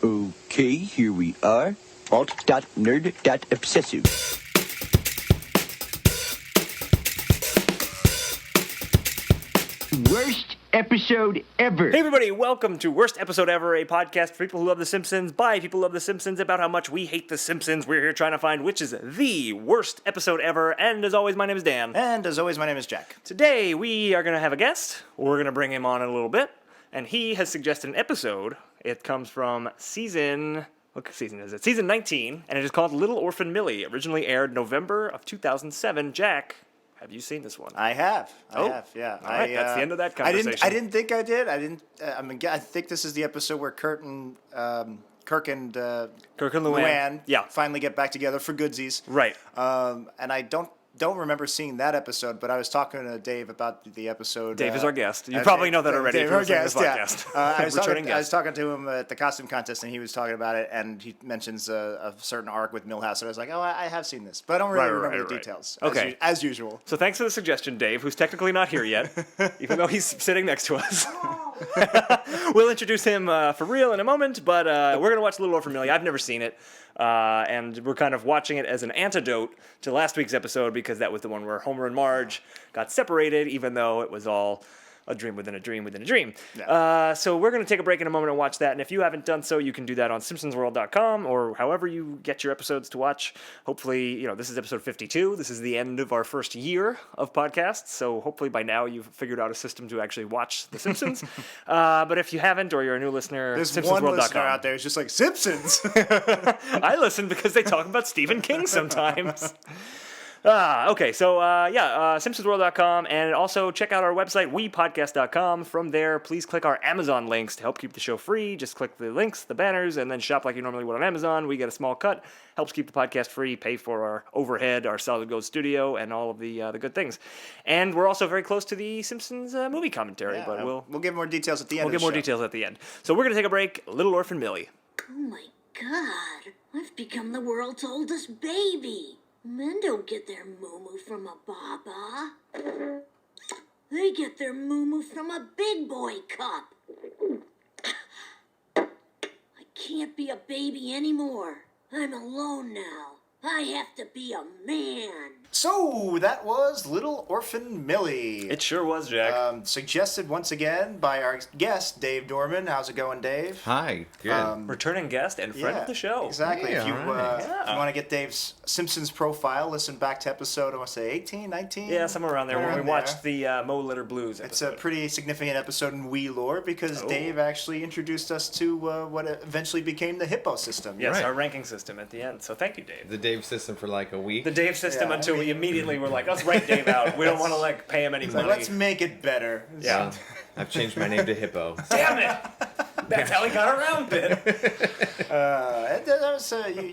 Okay, here we are. Alt.nerd.obsessive. Worst episode ever. Hey everybody, welcome to Worst Episode Ever, a podcast for people who love The Simpsons, by people who love The Simpsons, about how much we hate The Simpsons. We're here trying to find which is the worst episode ever, and as always, my name is Dan. And as always, my name is Jack. Today, we are going to have a guest. We're going to bring him on in a little bit, and he has suggested an episode. It comes from season 19, and it is called Little Orphan Millie. Originally aired November of 2007. Jack, have you seen this one? I have, yeah. All right, that's the end of that conversation. I didn't think I did. I think this is the episode where Kirk and Luann finally get back together for goodsies. Right. And I don't remember seeing that episode, but I was talking to Dave about the episode. Dave is our guest. You probably know that already. Dave, our guest, I was talking to him at the costume contest, and he was talking about it, and he mentions a certain arc with Milhouse, and I was like, oh, I have seen this, but I don't really remember the details. Okay. As usual. So thanks for the suggestion, Dave, who's technically not here yet, even though he's sitting next to us. We'll introduce him for real in a moment, but we're going to watch Little Orphan Millie. I've never seen it. And we're kind of watching it as an antidote to last week's episode because that was the one where Homer and Marge got separated, even though it was all a dream within a dream within a dream. Yeah. So we're going to take a break in a moment and watch that. And if you haven't done so, you can do that on simpsonsworld.com or however you get your episodes to watch. Hopefully, this is episode 52. This is the end of our first year of podcasts. So hopefully by now you've figured out a system to actually watch The Simpsons. But if you haven't or you're a new listener, there's simpsonsworld.com. one listener out there who's just like, Simpsons! I listen because they talk about Stephen King sometimes. Okay, so simpsonsworld.com, and also check out our website, wepodcast.com. From there, please click our Amazon links to help keep the show free. Just click the links, the banners, and then shop like you normally would on Amazon. We get a small cut, helps keep the podcast free, pay for our overhead, our solid gold studio, and all of the good things. And we're also very close to the Simpsons movie commentary, but we'll give more details at the end. We'll give more details at the end. So we're going to take a break. Little Orphan Millie. Oh my God, I've become the world's oldest baby. Men don't get their moo-moo from a baba. They get their moo-moo from a big boy cup. I can't be a baby anymore. I'm alone now. I have to be a man. So, that was Little Orphan Millie. It sure was, Jack. Suggested once again by our guest, Dave Dormon. How's it going, Dave? Hi, good. Returning guest and friend of the show. Exactly. Yeah, if you right. want to get Dave's Simpsons profile, listen back to episode, I want to say 18, 19? Yeah, somewhere around there when we watched the Mo Litter Blues episode. It's a pretty significant episode in Wii lore because Dave actually introduced us to what eventually became the Hippo system. Yes, our ranking system at the end. So thank you, Dave. The Dave system for like a week. The Dave system until we immediately were like, let's write Dave out. We don't want to pay him any money. Let's make it better. Yeah. I've changed my name to Hippo. Damn it! That's how he got around it.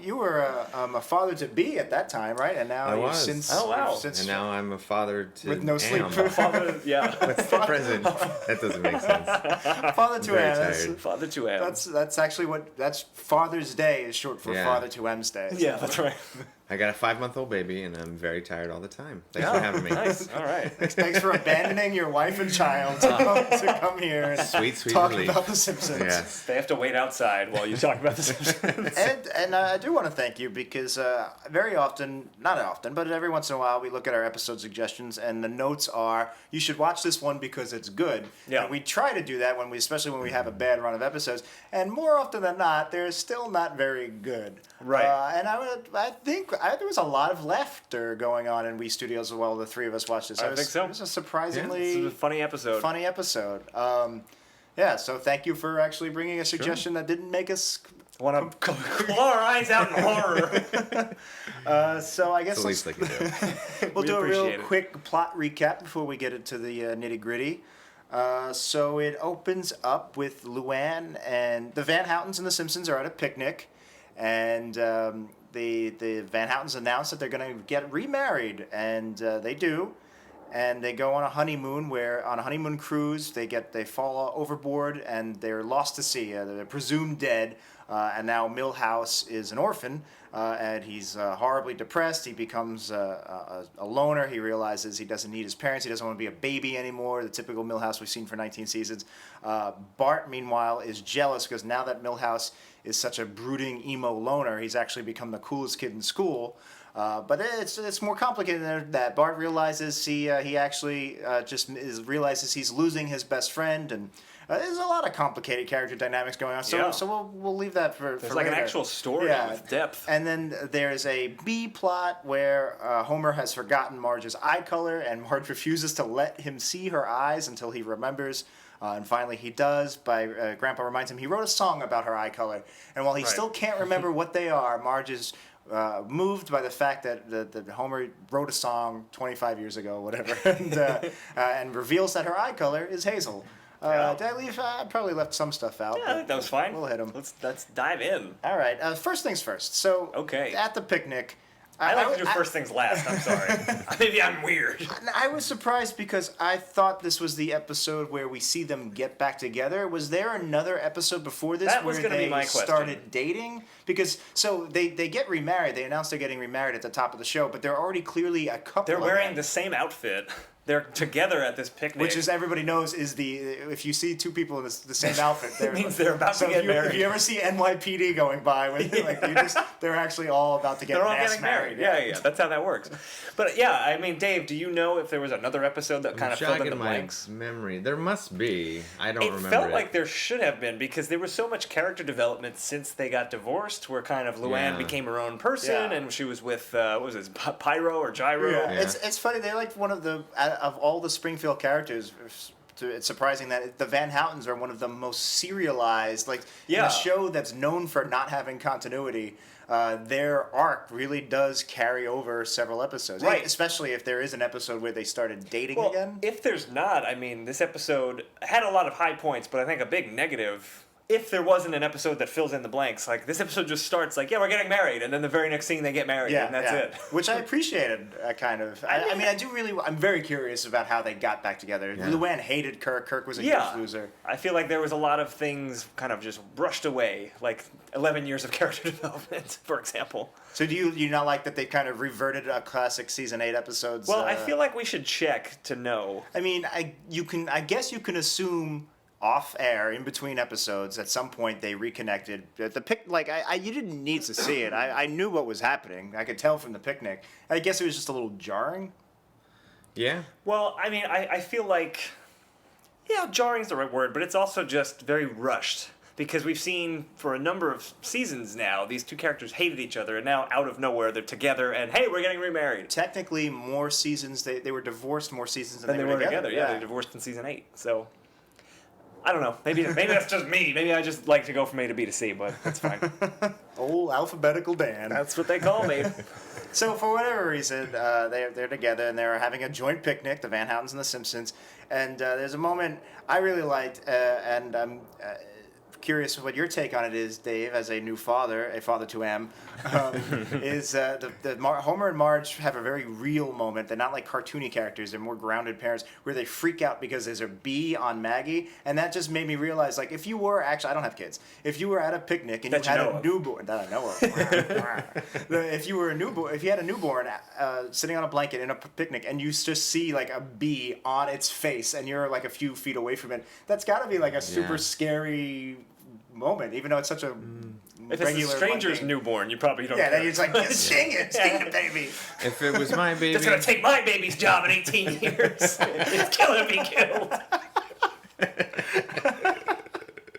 You were a father to be at that time, right? And now I was. Since and now I'm a father to with no sleep. Father, yeah. What's the present? That doesn't make sense. Father to M. Father to M. That's actually that's Father's Day is short for Father to M's Day. Yeah, that's right. I got a 5-month-old baby, and I'm very tired all the time. Thanks for having me. Nice. All right. Thanks for abandoning your wife and child to come here and sweet talk relief. about The Simpsons. Yeah. They have to wait outside while you talk about The Simpsons. And I do want to thank you because very often, not often, but every once in a while, we look at our episode suggestions, and the notes are, you should watch this one because it's good. Yeah. And we try to do that especially when we have a bad run of episodes, and more often than not, they're still not very good. Right. And I think there was a lot of laughter going on in Wii Studios while the three of us watched this. I think so. It was a surprisingly This is a funny episode. So thank you for actually bringing a suggestion that didn't make us want to claw our eyes out in horror. So I guess It's the least they can do. we'll do a real appreciate it. quick plot recap before we get into the nitty-gritty. So it opens up with Luann and the Van Houtens and the Simpsons are at a picnic, and the Van Houtens announce that they're going to get remarried, and they do. And they go on a honeymoon on a honeymoon cruise, they fall overboard and they're lost to sea. They're presumed dead. And now Milhouse is an orphan, and he's horribly depressed. He becomes a loner. He realizes he doesn't need his parents. He doesn't want to be a baby anymore, the typical Milhouse we've seen for 19 seasons. Bart, meanwhile, is jealous because now that Milhouse is such a brooding emo loner. He's actually become the coolest kid in school. But it's more complicated than that. Bart realizes he actually realizes he's losing his best friend, and there's a lot of complicated character dynamics going on. So we'll leave that for There's for like later. an actual story with depth. And then there's a B plot where Homer has forgotten Marge's eye color, and Marge refuses to let him see her eyes until he remembers. And finally he does. Grandpa reminds him he wrote a song about her eye color. And while he still can't remember what they are, Marge is moved by the fact that Homer wrote a song 25 years ago, whatever, and reveals that her eye color is hazel. Did I leave? I probably left some stuff out. Yeah, I think that was fine. We'll hit them. Let's dive in. All right. First things first. So at the picnic. I like to do first things last. I'm sorry. Maybe I'm weird. I was surprised because I thought this was the episode where we see them get back together. Was there another episode before this where they started dating? Because they get remarried. They announced they're getting remarried at the top of the show, but they're already clearly a couple. They're wearing the same outfit. They're together at this picnic. Which, as everybody knows, is if you see two people in the same outfit, it means they're about to get married. If you ever see NYPD going by, they're actually all about to get married. Yeah, that's how that works. But yeah, I mean, Dave, do you know if there was another episode that kind of filled in the blanks? Memory. There must be. I don't remember. It felt like there should have been because there was so much character development since they got divorced, where kind of Luann became her own person, and she was with what was it, Pyro or Gyro? Yeah. It's funny. They're like one of the of all the Springfield characters. It's surprising that the Van Houtens are one of the most serialized, in a show that's known for not having continuity. Their arc really does carry over several episodes, right? Especially if there is an episode where they started dating again. If there's not, I mean, this episode had a lot of high points, but I think a big negative. If there wasn't an episode that fills in the blanks, like this episode just starts like, we're getting married, and then the very next scene they get married, and that's it. Which I appreciated, kind of. I'm very curious about how they got back together. Yeah. Luann hated Kirk. Kirk was a huge loser. I feel like there was a lot of things kind of just brushed away, like 11 years of character development, for example. So do you not like that they kind of reverted a classic season 8 episodes? Well, I feel like we should check to know. I mean, I guess you can assume off air in between episodes at some point they reconnected. You didn't need to see it. I knew what was happening. I could tell from the picnic. I guess it was just a little jarring. Yeah. Well, I mean, I feel like jarring is the right word, but it's also just very rushed. Because we've seen for a number of seasons now, these two characters hated each other, and now out of nowhere they're together, and hey, we're getting remarried. Technically, more seasons, they were divorced more seasons than they were together. Yeah, they divorced in season 8, so I don't know. Maybe that's just me. Maybe I just like to go from A to B to C, but that's fine. Old alphabetical Dan. That's what they call me. So for whatever reason, they're together and they're having a joint picnic, the Van Houtens and the Simpsons. And there's a moment I really liked, and I'm curious what your take on it is, Dave, as a new father, a father to am, is Homer and Marge have a very real moment. They're not like cartoony characters. They're more grounded parents where they freak out because there's a bee on Maggie. And that just made me realize, like, if you were actually, I don't have kids, if you were at a picnic and you had a newborn, that I know of, if you had a newborn sitting on a blanket in a picnic and you just see like a bee on its face and you're like a few feet away from it, that's got to be like a super scary moment, even though it's such a if regular. If it's a stranger's newborn, you probably don't. Yeah, care. then it's like sting it, baby. If it was my baby, it's gonna take my baby's job in 18 years. It's gonna be killed.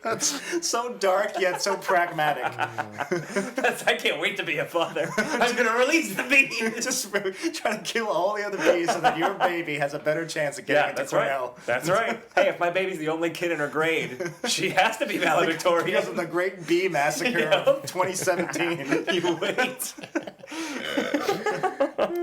That's so dark yet so pragmatic. I can't wait to be a father. I'm gonna release the bee. Just trying to kill all the other bees so that your baby has a better chance of getting into Cornell. Right. That's right. Hey, if my baby's the only kid in her grade, she has to be valedictorian. Because of the Great Bee Massacre of 2017. You wait.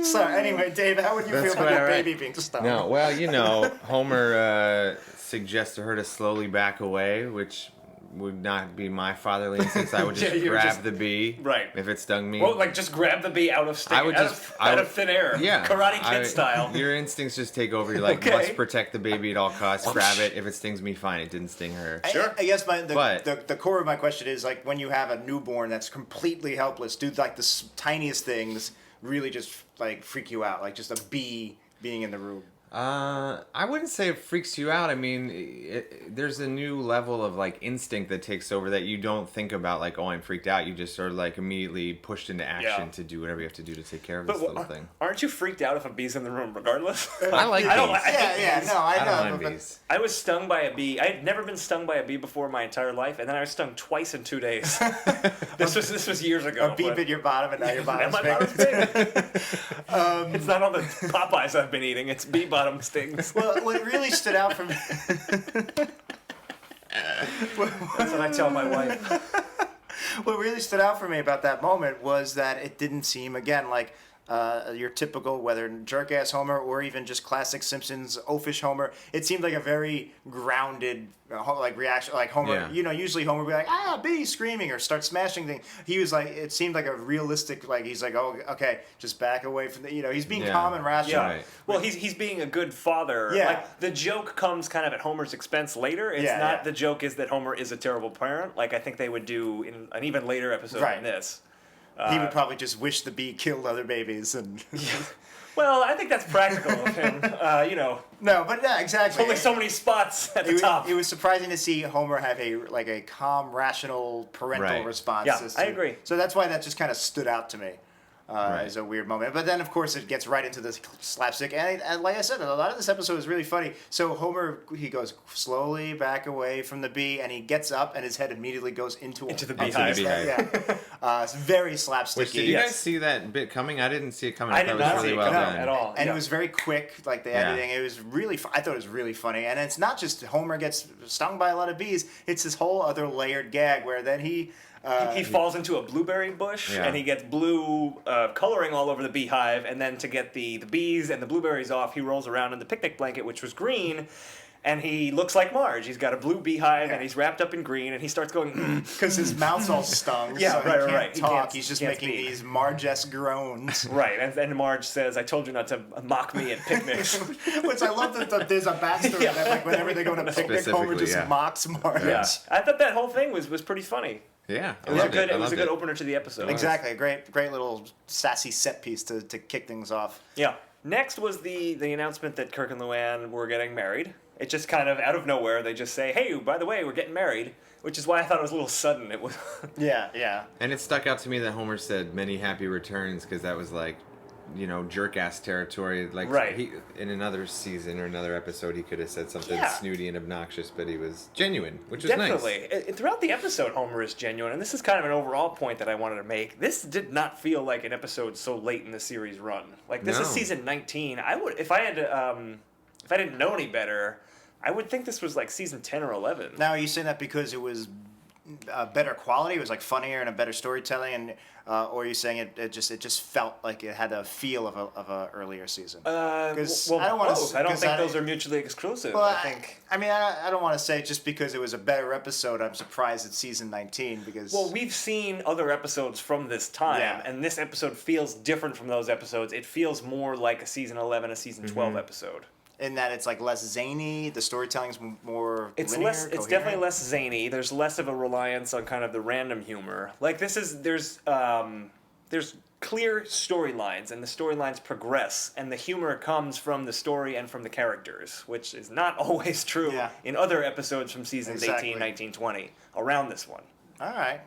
So anyway, Dave, how would you feel about your baby being stopped? No, well, Homer suggests to her to slowly back away, which would not be my fatherly instinct. I would just grab the bee, right? If it stung me. Well, like just grab the bee out of out of thin air, Karate Kid style. Your instincts just take over. You're like, must protect the baby at all costs. Grab it. If it stings me, fine. It didn't sting her. Sure. I guess the core of my question is like when you have a newborn that's completely helpless, do like the tiniest things really just like freak you out? Like just a bee being in the room. I wouldn't say it freaks you out. I mean, there's a new level of like instinct that takes over that you don't think about. Like, oh, I'm freaked out. You just sort of like immediately pushed into action to do whatever you have to do to take care of this little thing. Aren't you freaked out if a bee's in the room, regardless? I like bees. I know. don't mind bees. I was stung by a bee. I had never been stung by a bee before my entire life, and then I was stung twice in 2 days. This was years ago. A bee bit your bottom, and now your bottom's my big. bottom's big. It's not all the Popeyes I've been eating. It's bee bottom stings. Well, what really stood out for me... That's what I tell my wife. What really stood out for me about that moment was that it didn't seem, again, like your typical, whether jerk-ass Homer or even just classic Simpsons oafish Homer. It seemed like a very grounded like reaction, like Homer. Yeah. You know, usually Homer would be like, bee, screaming or start smashing things. He was like, it seemed like a realistic, like he's like, oh, okay, just back away from the, he's being calm and rational. Yeah. Right. Well, he's being a good father. Yeah. Like, the joke comes kind of at Homer's expense later. It's not the joke is that Homer is a terrible parent. Like, I think they would do in an even later episode than this. He would probably just wish the bee killed other babies and. Well, I think that's practical of him. No, but yeah, exactly. Only so many spots at the top. It was surprising to see Homer have a calm, rational parental response. Yeah, I agree. So that's why that just kind of stood out to me as a weird moment. But then, of course, it gets right into the slapstick. And like I said, a lot of this episode is really funny. So Homer, he goes slowly back away from the bee, and he gets up, and his head immediately goes into the beehive. Yeah. It's very slapsticky. Which, did you guys see that bit coming? I didn't see it coming. I did not see it coming at all. And it was very quick, like the editing. It was really, I thought it was really funny. And it's not just Homer gets stung by a lot of bees. It's this whole other layered gag where then he falls into a blueberry bush and he gets blue coloring all over the beehive, and then to get the bees and the blueberries off, he rolls around in the picnic blanket, which was green, and he looks like Marge. He's got a blue beehive and he's wrapped up in green, and he starts going because his mouth's all stung. Yeah, so right. He can't talk. He's just making these Marge-esque groans. Right, and Marge says, "I told you not to mock me at picnics." Which I love that there's a backstory that like whenever they go to picnic, Homer just mocks Marge. Yeah. I thought that whole thing was pretty funny. Yeah, it was a good opener to the episode. Exactly, a great little sassy set piece to kick things off. Yeah. Next was the announcement that Kirk and Luann were getting married. It just kind of out of nowhere, they just say, "Hey, by the way, we're getting married," which is why I thought it was a little sudden. It was. Yeah. And it stuck out to me that Homer said "many happy returns" because that was like, jerk-ass territory. Like, he, in another season or another episode, he could have said something snooty and obnoxious, but he was genuine, which was nice. Definitely. Throughout the episode, Homer is genuine, and this is kind of an overall point that I wanted to make. This did not feel like an episode so late in the series run. Like, this is season 19. I would, if I had to, if I didn't know any better, I would think this was like season 10 or 11. Now, are you saying that because it was better quality, it was like funnier and a better storytelling, and or are you saying it just felt like it had a feel of a earlier season? Well, I don't think those are mutually exclusive. Well, I think. I don't want to say just because it was a better episode, I'm surprised it's season 19 because. Well, we've seen other episodes from this time, and this episode feels different from those episodes. It feels more like a season 11, a season 12 episode. In that it's like less zany, the storytelling's more linear, It's definitely less zany. There's less of a reliance on kind of the random humor. Like there's clear storylines, and the storylines progress, and the humor comes from the story and from the characters, which is not always true in other episodes from seasons 18, 19, 20, around this one. All right.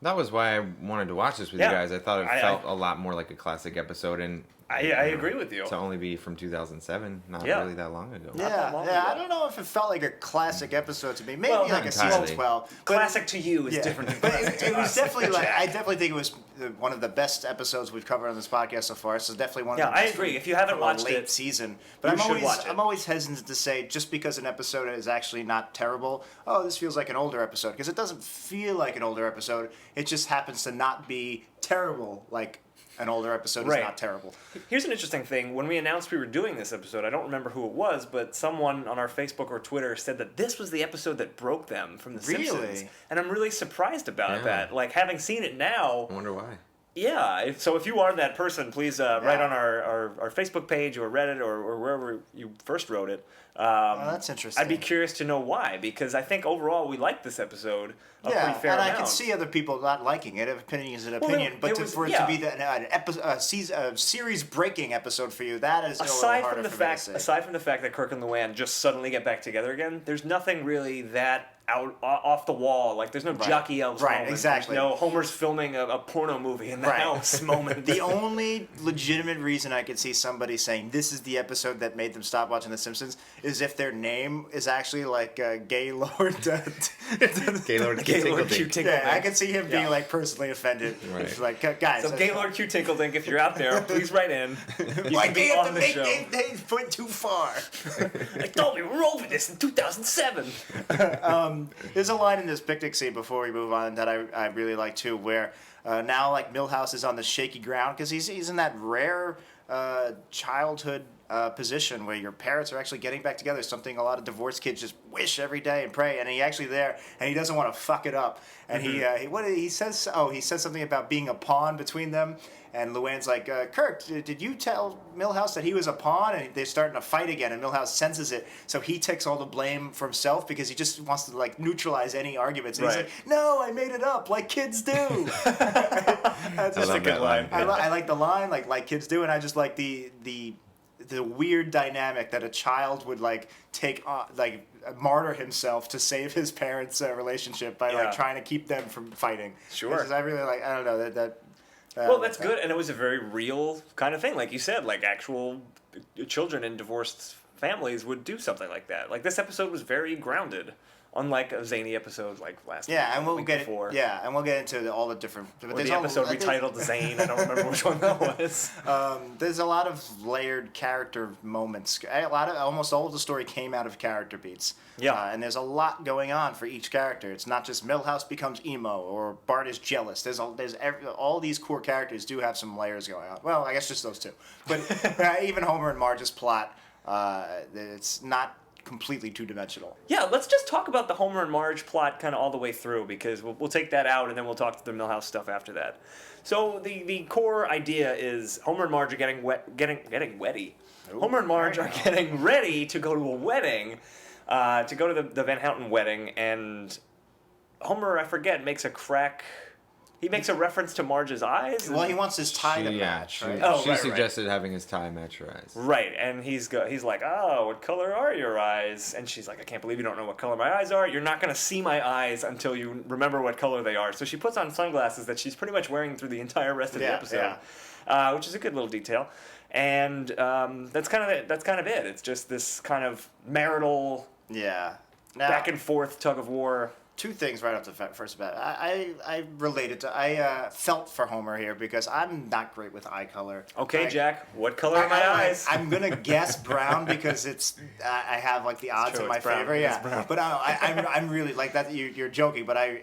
That was why I wanted to watch this with you guys. I thought it felt a lot more like a classic episode, and I agree with you. To only be from 2007, not really that long ago. I don't know if it felt like a classic episode to me. Maybe like a season 12. Classic to you is different than classic. It was definitely like I definitely think it was one of the best episodes we've covered on this podcast so far. So definitely one of the best. I agree. If you haven't watched late it, season, but I'm always hesitant to say just because an episode is actually not terrible. Oh, this feels like an older episode because it doesn't feel like an older episode. It just happens to not be terrible like. An older episode is not terrible. Here's an interesting thing. When we announced we were doing this episode, I don't remember who it was, but someone on our Facebook or Twitter said that this was the episode that broke them from The Simpsons. And I'm really surprised about that. Like, having seen it now... I wonder why. Yeah, so if you are that person, please write on our Facebook page or Reddit or wherever you first wrote it. That's interesting. I'd be curious to know why, because I think overall we liked this episode a pretty fair and amount. I can see other people not liking it. Opinion is an opinion, but for it to be a series-breaking episode for you, that is a little harder for me to say. Aside from the fact that Kirk and Luann just suddenly get back together again, there's nothing really that off the wall. Like, there's no Jockey Elves moment. Exactly. There's no Homer's filming a porno movie in the house moment. The only legitimate reason I could see somebody saying this is the episode that made them stop watching The Simpsons is if their name is actually like Gaylord. Gaylord Q Tinkledink. Yeah, I could see him being like personally offended. Right. It's like, guys. So Gaylord Q Tinkledink, if you're out there, please write in. Why do you have to make they went too far? I thought we were over this in 2007. There's a line in this picnic scene before we move on that I really like too, where now like Milhouse is on the shaky ground because he's in that rare childhood position where your parents are actually getting back together, something a lot of divorced kids just wish every day and pray, and he actually there, and he doesn't want to fuck it up, and he says something about being a pawn between them. And Luann's like, Kirk, did you tell Milhouse that he was a pawn? And they're starting to fight again, and Milhouse senses it, so he takes all the blame for himself because he just wants to like neutralize any arguments. And he's like, no, I made it up, like kids do. That's just a good line. I like the line, like kids do, and I just like the weird dynamic that a child would like take like martyr himself to save his parents' relationship by like trying to keep them from fighting. Sure. I really like. I don't know that. Well, that's good, and it was a very real kind of thing. Like you said, like actual children in divorced families would do something like that. Like this episode was very grounded, unlike a zany episode like last week. And we'll get before. and we'll get into all the different. Or the episode retitled Zane. I don't remember which one that was. There's a lot of layered character moments. Almost all of the story came out of character beats. Yeah. And there's a lot going on for each character. It's not just Milhouse becomes emo or Bart is jealous. All these core characters do have some layers going on. Well, I guess just those two. But even Homer and Marge's plot, it's not completely two-dimensional. Yeah, let's just talk about the Homer and Marge plot kind of all the way through, because we'll take that out and then we'll talk to the Milhouse stuff after that. So the core idea is Homer and Marge are getting wetty. Ooh, Homer and Marge are getting ready to go to a wedding, to go to the Van Houten wedding, and Homer, I forget, makes a crack. He makes a reference to Marge's eyes. Well, he wants his tie to match, right? She suggested having his tie match her eyes. Right, and he's like, oh, what color are your eyes? And she's like, I can't believe you don't know what color my eyes are. You're not going to see my eyes until you remember what color they are. So she puts on sunglasses that she's pretty much wearing through the entire rest of the episode, which is a good little detail. And that's kind of it. It's just this kind of marital back and forth tug of war. Two things right off the first bat. I related to. I felt for Homer here because I'm not great with eye color. Okay, Jack, what color are my eyes? I'm gonna guess brown because it's. I have like the odds in my favor. Yeah, but I'm really like that. You're joking, but I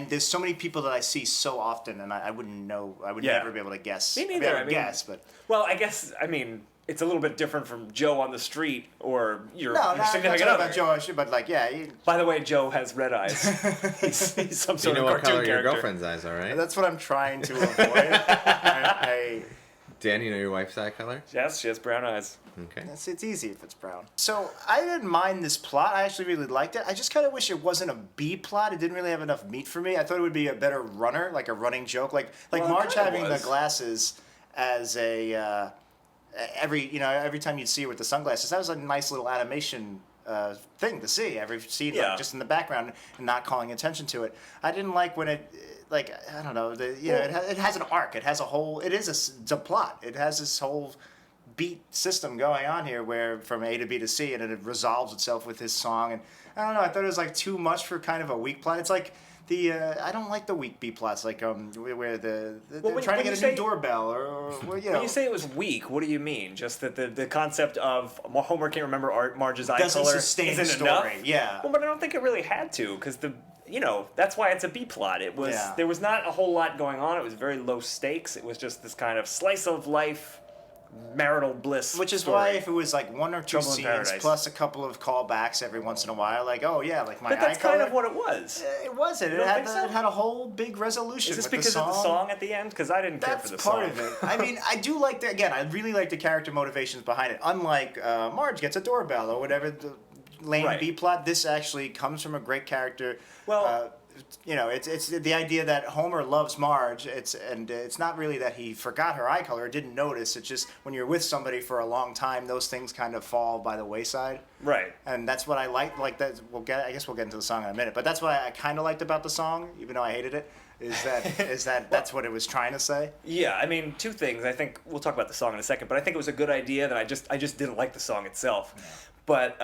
there's so many people that I see so often, and I wouldn't know. I would never be able to guess. Me neither. I mean, but well, I guess it's a little bit different from Joe on the street or your significant other. other. Joe, but like, By the way, Joe has red eyes. he's some sort of cartoon You know what color character. your girlfriend's eyes are, right? That's what I'm trying to avoid. Dan, you know your wife's eye color? Yes, she has brown eyes. Okay. It's easy if it's brown. So I didn't mind this plot. I actually really liked it. I just kind of wish it wasn't a B plot. It didn't really have enough meat for me. I thought it would be a better runner, like a running joke, like Marge having the glasses as a. Every time you'd see her with the sunglasses, that was a nice little animation thing to see. Every scene, like, just in the background and not calling attention to it. I didn't like when it, like, I don't know, it has an arc. It has a whole. It's a plot. It has this whole beat system going on here, where from A to B to C, and it resolves itself with his song. And I don't know. I thought it was like too much for kind of a weak plot. It's like. I don't like the weak B plots, like where they're trying to get a new doorbell or When you say it was weak, what do you mean? Just that the concept of Homer can't remember Marge's eye doesn't color sustain the isn't story. enough? Yeah. Well, but I don't think it really had to, because that's why it's a B plot. It was there was not a whole lot going on. It was very low stakes. It was just this kind of slice of life marital bliss. Which is story. why if it was like one or two Trouble in scenes Paradise. plus a couple of callbacks every once in a while, like, oh yeah, like my But that's eye color. kind of what it was. It wasn't. don't think so? It had a whole big resolution. Is this with because the of the song at the end? Because I didn't care That's for the part song. of it. I mean, I do like again, I really like the character motivations behind it. Unlike Marge gets a doorbell or whatever the lame Right. B plot, this actually comes from a great character. Well- It's the idea that Homer loves Marge. It's not really that he forgot her eye color or didn't notice. It's just when you're with somebody for a long time, those things kind of fall by the wayside. Right. And that's what I like. Like that, I guess we'll get into the song in a minute. But that's what I kind of liked about the song, even though I hated it. Is that that's what it was trying to say? Yeah, I mean, two things. I think we'll talk about the song in a second, but I think it was a good idea that I just didn't like the song itself. Yeah. But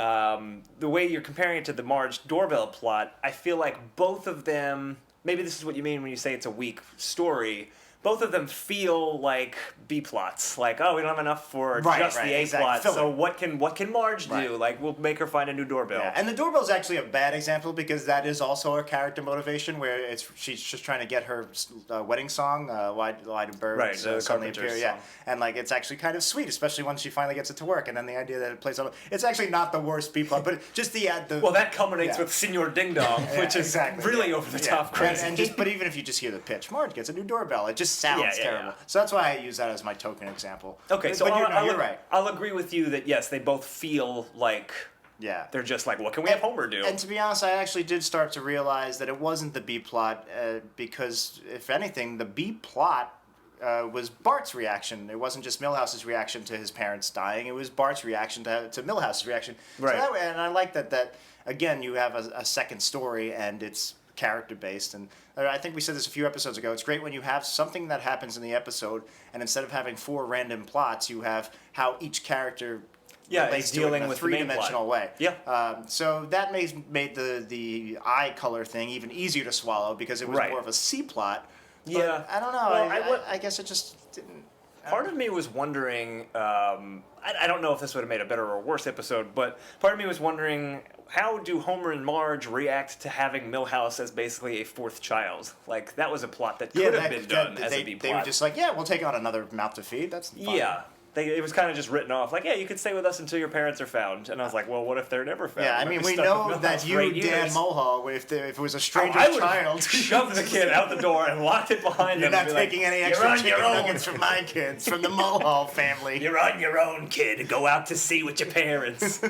the way you're comparing it to the Marge doorbell plot, I feel like both of them, maybe this is what you mean when you say it's a weak story, both of them feel like B plots. Like, oh, we don't have enough for just the A plot. Filler. So what can Marge do? Right. Like, we'll make her find a new doorbell. Yeah. And the doorbell is actually a bad example because that is also a character motivation where she's just trying to get her wedding song, Why Do Birds Right, the Suddenly Carpenter's Appear? Yeah, song. and like it's actually kind of sweet, especially when she finally gets it to work. And then the idea that it plays on it's actually not the worst B plot, but just the Well, that culminates Yeah. with Senor Ding Dong, which is really over the top crazy. And but even if you just hear the pitch, Marge gets a new doorbell. It just sounds terrible. Yeah. So that's why I use that as my token example. Okay, so but I'll, you're right. I'll agree with you that yes, they both feel like Yeah. they're just like, what can we have Homer do? And to be honest, I actually did start to realize that it wasn't the B plot because, if anything, the B plot was Bart's reaction. It wasn't just Milhouse's reaction to his parents dying. It was Bart's reaction to Milhouse's reaction. Right. So and I like that again, you have a second story and it's character-based. And I think we said this a few episodes ago. It's great when you have something that happens in the episode and instead of having 4 random plots, you have how each character relates it's to it dealing in a with the main three-dimensional way. Yeah. So that made the eye color thing even easier to swallow because it was Right. more of a C plot. But Yeah. I don't know. Well, I guess it just didn't. Part of me was wondering, I don't know if this would have made a better or worse episode, but part of me was wondering, how do Homer and Marge react to having Milhouse as basically a 4th child? Like, that was a plot that could have been done as a B plot. They were just like, yeah, we'll take on another mouth to feed. That's fine. Yeah. It was kind of just written off, like, yeah, you could stay with us until your parents are found. And I was like, well, what if they're never found? Yeah, I mean, we know that you, Dan Mulhall, if it was a stranger I would child, shove the kid out the door and locked it behind you're him. not and be like, taking any "You're extra on chicken your own. nuggets from my kids, from the Mulhall family. You're on your own, kid. Go out to sea with your parents.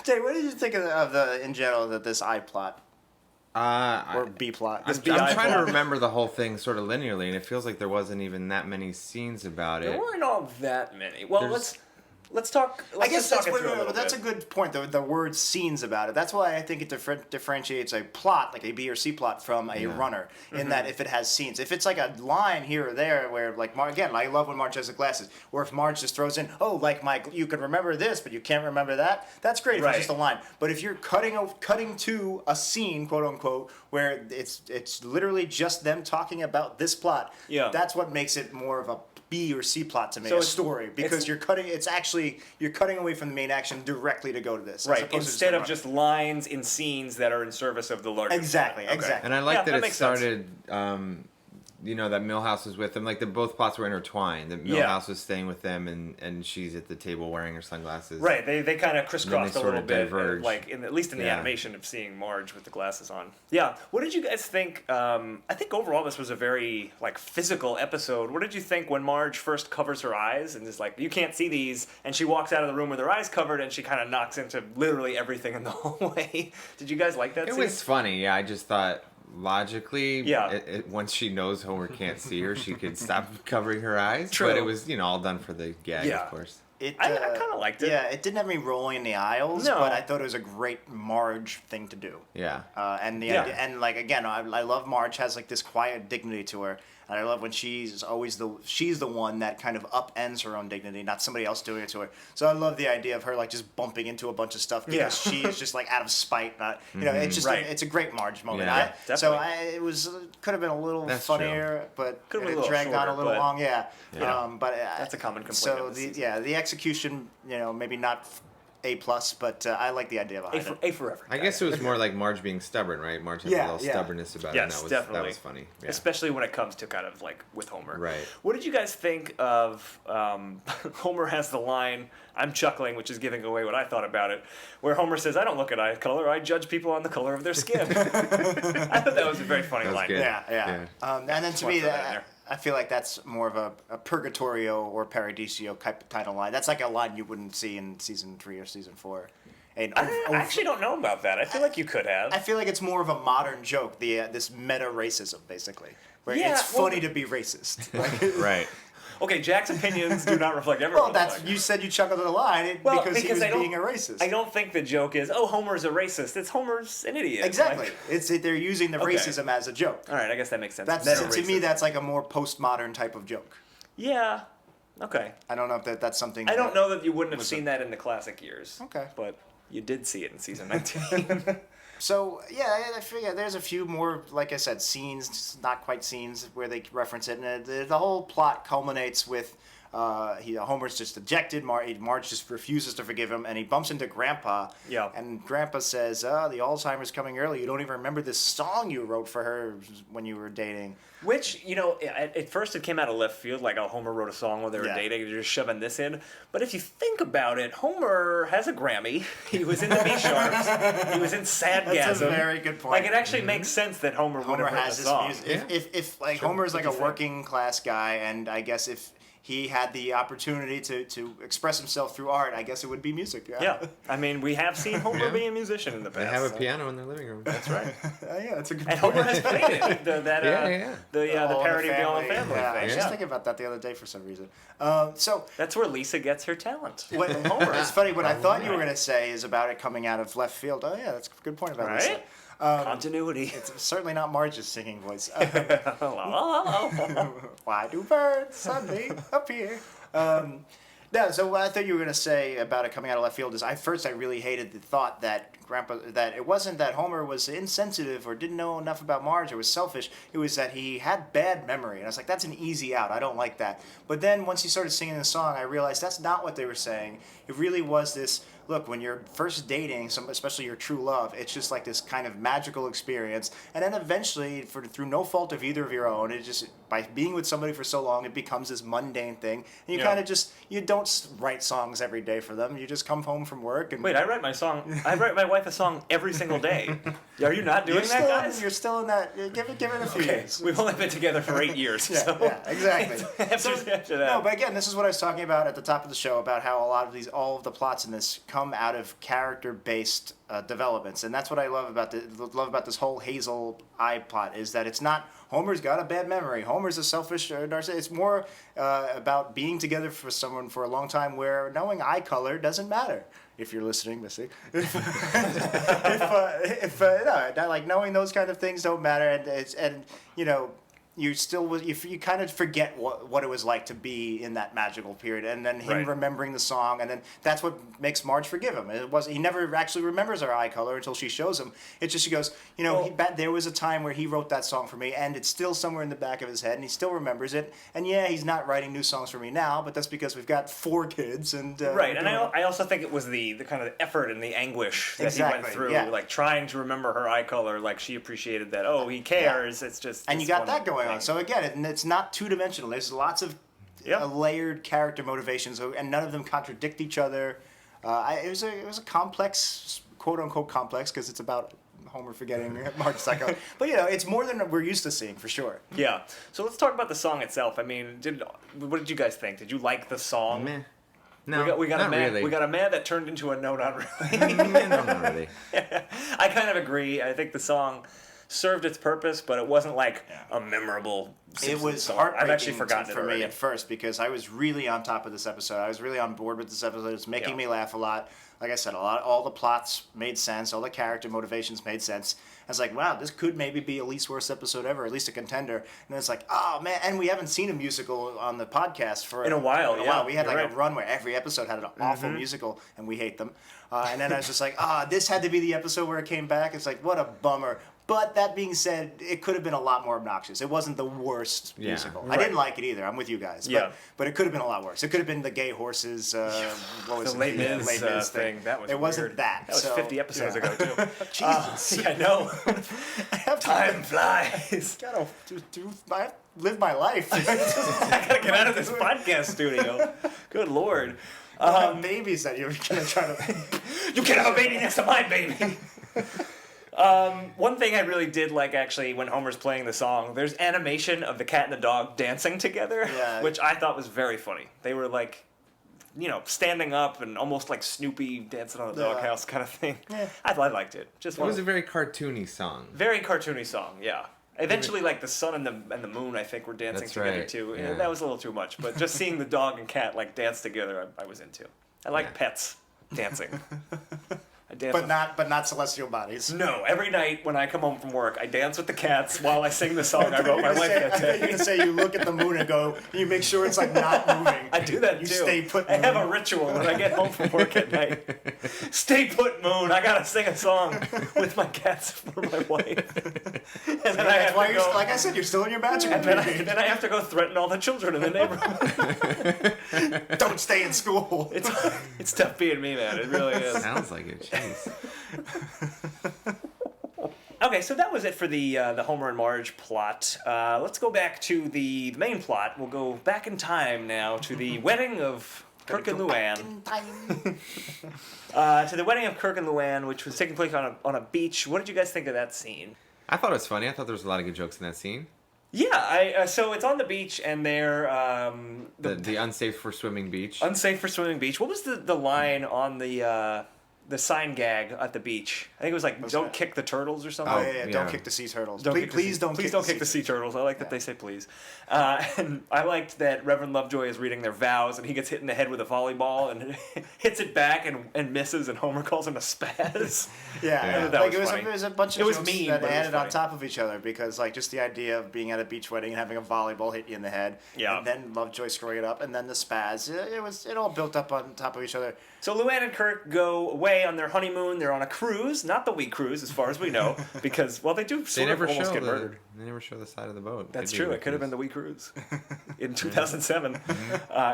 Jay, what did you think of the in general that this I plot or B plot? I'm trying to remember the whole thing sort of linearly, and it feels like there wasn't even that many scenes about There it. weren't all that many. Well, let's talk. I guess that's that's a good point. The word scenes about it. That's why I think it differentiates a plot, like a B or C plot, from a runner. In that if it has scenes, if it's like a line here or there where, like, again, I love when Marge has the glasses. Or if Marge just throws in, oh, like you could remember this, but you can't remember that. That's great if it's just a line. But if you're cutting to a scene, quote unquote, where it's literally just them talking about this plot. Yeah. That's what makes it more of a B or C plot to me, So a story, because you're cutting away from the main action directly to go to this, right? Instead of just lines in scenes that are in service of the larger. Exactly. And I like that it makes started. That Milhouse was with them. Like both plots were intertwined. That Milhouse was staying with them, and she's at the table wearing her sunglasses. Right. They kind of crisscrossed a little bit, like at least in the animation of seeing Marge with the glasses on. Yeah. What did you guys think? I think overall this was a very physical episode. What did you think when Marge first covers her eyes and is like, "You can't see these," and she walks out of the room with her eyes covered, and she kind of knocks into literally everything in the hallway? Did you guys like that? It scene? was funny. Yeah, I just thought. Logically, yeah. Once she knows Homer can't see her, she could stop covering her eyes. True. But it was, all done for the gag, of course. I kind of liked it. Yeah, it didn't have me rolling in the aisles, No. but I thought it was a great Marge thing to do. Yeah. And the idea, and again, I love Marge has this quiet dignity to her, and I love when she's the one that kind of upends her own dignity, not somebody else doing it to her. So I love the idea of her just bumping into a bunch of stuff because she is just out of spite. Not it's just it's a great Marge moment. Yeah. It could have been a little That's funnier, but Could have been a it little dragged on a shorter, little but, long. Yeah. That's a common complaint. So of the season. the execution, maybe not A+, but I like the idea behind it. A for effort. I guess it was more like Marge being stubborn, right? Marge had a little stubbornness about it. And Yes, that definitely. was funny. Yeah. Especially when it comes to kind of like with Homer. Right. What did you guys think of Homer has the line, I'm chuckling, which is giving away what I thought about it, where Homer says, I don't look at eye color, I judge people on the color of their skin. I thought that was a very funny That was line. good. Yeah. And then to want me, to throw that in there. I feel like that's more of a Purgatorio or Paradiso type of title line. That's like a line you wouldn't see in season 3 or season 4. And I actually don't know about that. I feel like you could have. I feel like it's more of a modern joke, this meta racism, basically, where Yeah, it's well, funny to be racist. Right. Okay, Jack's opinions do not reflect everyone's. Well, you said you chuckled at the line because he was being a racist. I don't think the joke is, oh, Homer's a racist. It's Homer's an idiot. Exactly. Like, They're using the racism as a joke. all right, I guess that makes sense. That's to me, that's like a more postmodern type of joke. Yeah. Okay. I don't know if that's something. I don't know that you wouldn't have seen that in the classic years. Okay. But you did see it in season 19. So yeah, I figure there's a few more, like I said, scenes, not quite scenes, where they reference it, and the whole plot culminates with Homer's just dejected. Marge just refuses to forgive him, and he bumps into Grandpa. Yeah. And Grandpa says, the Alzheimer's coming early. You don't even remember this song you wrote for her when you were dating. Which, at first it came out of left field, like, oh, Homer wrote a song when they were dating, and you're just shoving this in. But if you think about it, Homer has a Grammy. He was in the B-Sharps. He was in Sadgasm. That's a very good point. Like, it actually makes sense that Homer would have written has a this song. music. If Homer's like a working class guy, and I guess if he had the opportunity to express himself through art, I guess it would be music. Yeah. I mean, we have seen Homer be a musician in the They past. have a piano in their living room. That's right. Yeah, that's a good And point. Homer has played it. The parody of the All in the Family. Yeah, I was thing. just thinking about that the other day for some reason. So That's where Lisa gets her talent. what, Homer. It's funny. What I thought you were going to say is about it coming out of left field. Oh yeah, that's a good point about Lisa. Right? Continuity. It's certainly not Marge's singing voice. Hello. Why do birds suddenly appear? No, so what I thought you were going to say about it coming out of left field is I really hated the thought that that it wasn't that Homer was insensitive or didn't know enough about Marge or was selfish. It was that he had bad memory. And I was like, that's an easy out. I don't like that. But then once he started singing the song, I realized that's not what they were saying. It really was this, look, when you're first dating, especially your true love, it's just like this kind of magical experience. And then eventually, through no fault of either of your own, it just, by being with somebody for so long, it becomes this mundane thing. And you kind of just, you don't write songs every day for them. You just come home from work and... Wait, I write my wife a song every single day. Are you not doing that, guys? You're still in that... Give it a few years. We've only been together for 8 years. Yeah, exactly. After that. No, but again, this is what I was talking about at the top of the show, about how all of the plots in this come out of character-based developments, and that's what I love about this whole Hazel Eye plot, is that it's not Homer's got a bad memory, Homer's a selfish narcissist. It's more about being together for someone for a long time, where knowing eye color doesn't matter. If you're listening, Missy, like knowing those kind of things don't matter, and you kind of forget what it was like to be in that magical period, and then him remembering the song, and then that's what makes Marge forgive him. He never actually remembers her eye color until she shows him. It's just, she goes, there was a time where he wrote that song for me, and it's still somewhere in the back of his head, and he still remembers it. And yeah, he's not writing new songs for me now, but that's because we've got 4 kids, and right. And I also think it was the kind of effort and the anguish that he went through, like trying to remember her eye color, like she appreciated that. Oh, he cares. It's just, and you got that going on. So again, it's not two-dimensional. There's lots of layered character motivations, and none of them contradict each other. It was a complex, quote-unquote complex, because it's about Homer forgetting Marge's psycho. But it's more than we're used to seeing, for sure. Yeah. So let's talk about the song itself. I mean, what did you guys think? Did you like the song? Meh. No, we got not a man. really. We got a man that turned into a no, not really. No, not really. I kind of agree. I think the song served its purpose, but it wasn't like a memorable Simpsons It was song. heartbreaking I've actually forgotten for it me already. at first, because I was really on top of this episode. I was really on board with this episode. It's making me laugh a lot. Like I said, all the plots made sense. All the character motivations made sense. I was like, wow, this could maybe be a least worst episode ever, at least a contender. And then it's like, oh man, and we haven't seen a musical on the podcast for In a while. We had a run where every episode had an awful musical, and we hate them. And then I was just like, this had to be the episode where it came back. It's like, what a bummer. But that being said, it could have been a lot more obnoxious. It wasn't the worst musical. I didn't like it either. I'm with you guys. But it could have been a lot worse. It could have been the gay horses. What was the it? Les Mis thing. That was It weird. wasn't that. That was 50 episodes ago, too. Jesus. I know. Time I flies. gotta live my life. I gotta get out of this podcast studio. Good Lord. Babies that you're gonna try to. You can't have a baby next to my baby. One thing I really did like, actually, when Homer's playing the song, there's animation of the cat and the dog dancing together, which I thought was very funny. They were like, standing up and almost like Snoopy dancing on a doghouse kind of thing. Yeah. I liked it. It was a very cartoony song. Very cartoony song, yeah. Eventually, like the sun and the moon, I think, were dancing together too. Yeah. That was a little too much, but just seeing the dog and cat like dance together, I was into. I like pets dancing. I dance but not celestial bodies. No, every night when I come home from work, I dance with the cats while I sing the song I wrote my wife that day. I thought you were gonna say you look at the moon and go, you make sure it's like not moving. I do that you too. Stay put. I have a ritual when I get home from work at night. Stay put, moon. I gotta sing a song with my cats for my wife. And then I have to go, like I said, you're still in your magic. And then I have to go threaten all the children in the neighborhood. Don't stay in school. It's tough being me, man. It really is. Sounds like it. Jeez. Okay, so that was it for the Homer and Marge plot. Let's go back to the main plot. We'll go back in time now to the wedding of Kirk and Luann. To the wedding of Kirk and Luann, which was taking place on a beach. What did you guys think of that scene? I thought it was funny. I thought there was a lot of good jokes in that scene. Yeah, so it's on the beach, and they're the unsafe for swimming beach. Unsafe for swimming beach. What was the line on the sign gag at the beach? I think it was like, "Don't kick the turtles" or something. Oh yeah. Don't kick the sea turtles. Please don't kick the sea turtles. I like that they say please. And I liked that Reverend Lovejoy is reading their vows, and he gets hit in the head with a volleyball and hits it back and misses, and Homer calls him a spaz. It was a bunch of jokes mean, that added on top of each other, because like just the idea of being at a beach wedding and having a volleyball hit you in the head, and then Lovejoy screwing it up, and then the spaz. It all built up on top of each other. So Luann and Kirk go away on their honeymoon. They're on a cruise, not the Wheat Cruise, as far as we know, because they do almost get murdered. They never show the side of the boat. That's true. It could have been the Wheat Cruise in 2007.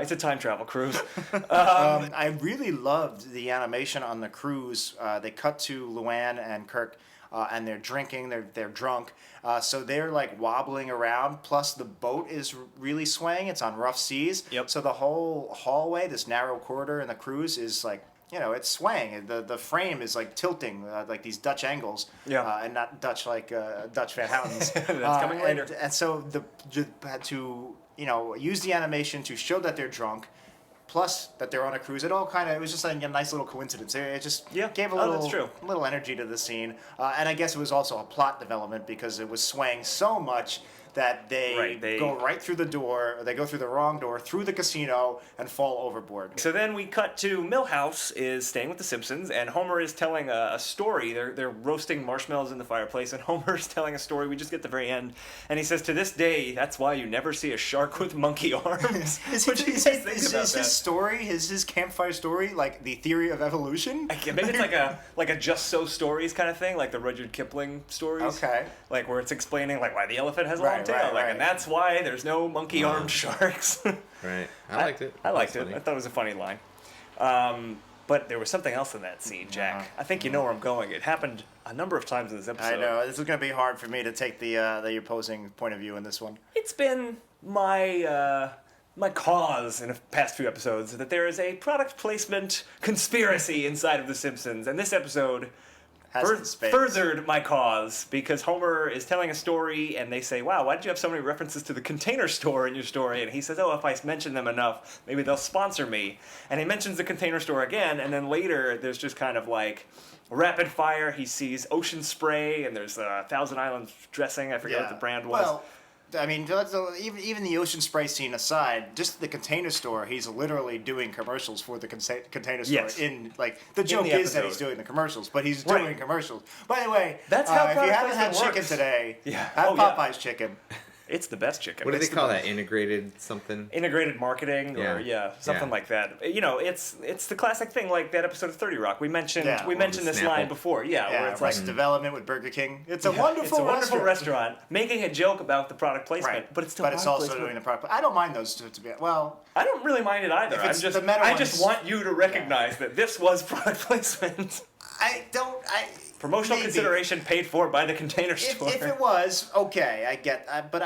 It's a time travel cruise. I really loved the animation on the cruise. They cut to Luann and Kirk, and they're drinking. They're drunk. So they're like wobbling around. Plus the boat is really swaying. It's on rough seas. Yep. So the whole hallway, this narrow corridor in the cruise, is like, it's swaying. The frame is like tilting, like these Dutch angles. Yeah. And not Dutch like Dutch Van Houtens. That's coming later. And so had to use the animation to show that they're drunk. Plus that they're on a cruise. It was just like a nice little coincidence. It just gave a little energy to the scene. And I guess it was also a plot development, because it was swaying so much that they go right through the door, or they go through the wrong door, through the casino, and fall overboard. So then we cut to Milhouse is staying with the Simpsons, and Homer is telling a story. They're roasting marshmallows in the fireplace, and Homer is telling a story. We just get to the very end, and he says, "To this day, that's why you never see a shark with monkey arms." Is his story, his campfire story, like the theory of evolution? Maybe it's like a Just So Stories kind of thing, like the Rudyard Kipling stories. Okay. Like where it's explaining like why the elephant has a long tail, and that's why there's no monkey-armed sharks. Right. I liked it. I liked it. I thought it was a funny line. But there was something else in that scene, Jack. I think you know where I'm going. It happened a number of times in this episode. I know. This is going to be hard for me to take the opposing point of view in this one. It's been my cause in the past few episodes that there is a product placement conspiracy inside of The Simpsons, and this episode furthered my cause, because Homer is telling a story and they say, "Wow, why did you have so many references to the Container Store in your story?" And he says, "Oh, if I mention them enough, maybe they'll sponsor me." And he mentions the Container Store again, and then later there's just kind of like rapid fire. He sees Ocean Spray, and there's Thousand Islands dressing. I forget what the brand was. Well, I mean, even the Ocean Spray scene aside, just the Container Store, he's literally doing commercials for the Container Store. Yes. The joke is that he's doing the commercials, but he's doing commercials. By the way, that's how if you haven't product had placement chicken works. today, have Popeye's chicken. It's the best chicken. What do they It's the call best. that? Integrated something? Integrated marketing, or something like that. You know, it's the classic thing, like that episode of 30 Rock. We mentioned this Snapple. line before. Yeah, where it's Arrested like Development with Burger King. It's a wonderful restaurant, making a joke about the product placement, Right. but it's still But it's product also placement. doing the product. I don't mind those two to be well. I don't really mind it either. If it's the meta I ones- just want you to recognize that this was product placement. Promotional maybe. consideration paid for by the Container Store. If it was okay, I get. But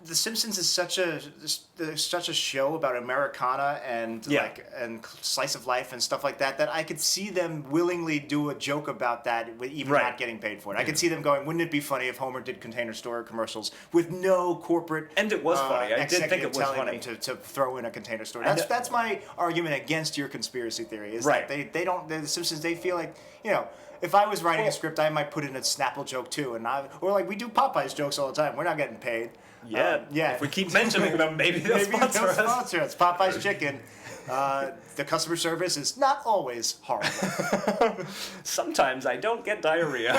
The Simpsons is such a show about Americana and and slice of life and stuff like that I could see them willingly do a joke about that, with even not getting paid for it. I could see them going, "Wouldn't it be funny if Homer did Container Store commercials with no corporate?" And it was funny. I did think it was telling funny them to throw in a Container Store. That's my argument against your conspiracy theory. Is Right. that they don't. The Simpsons, they feel like, you know. If I was writing a script, I might put in a Snapple joke too, or like we do Popeyes jokes all the time. We're not getting paid. Yeah. Yeah. If we keep mentioning them, maybe they'll sponsor us. sponsor us. Popeyes chicken. The customer service is not always horrible. Sometimes I don't get diarrhea.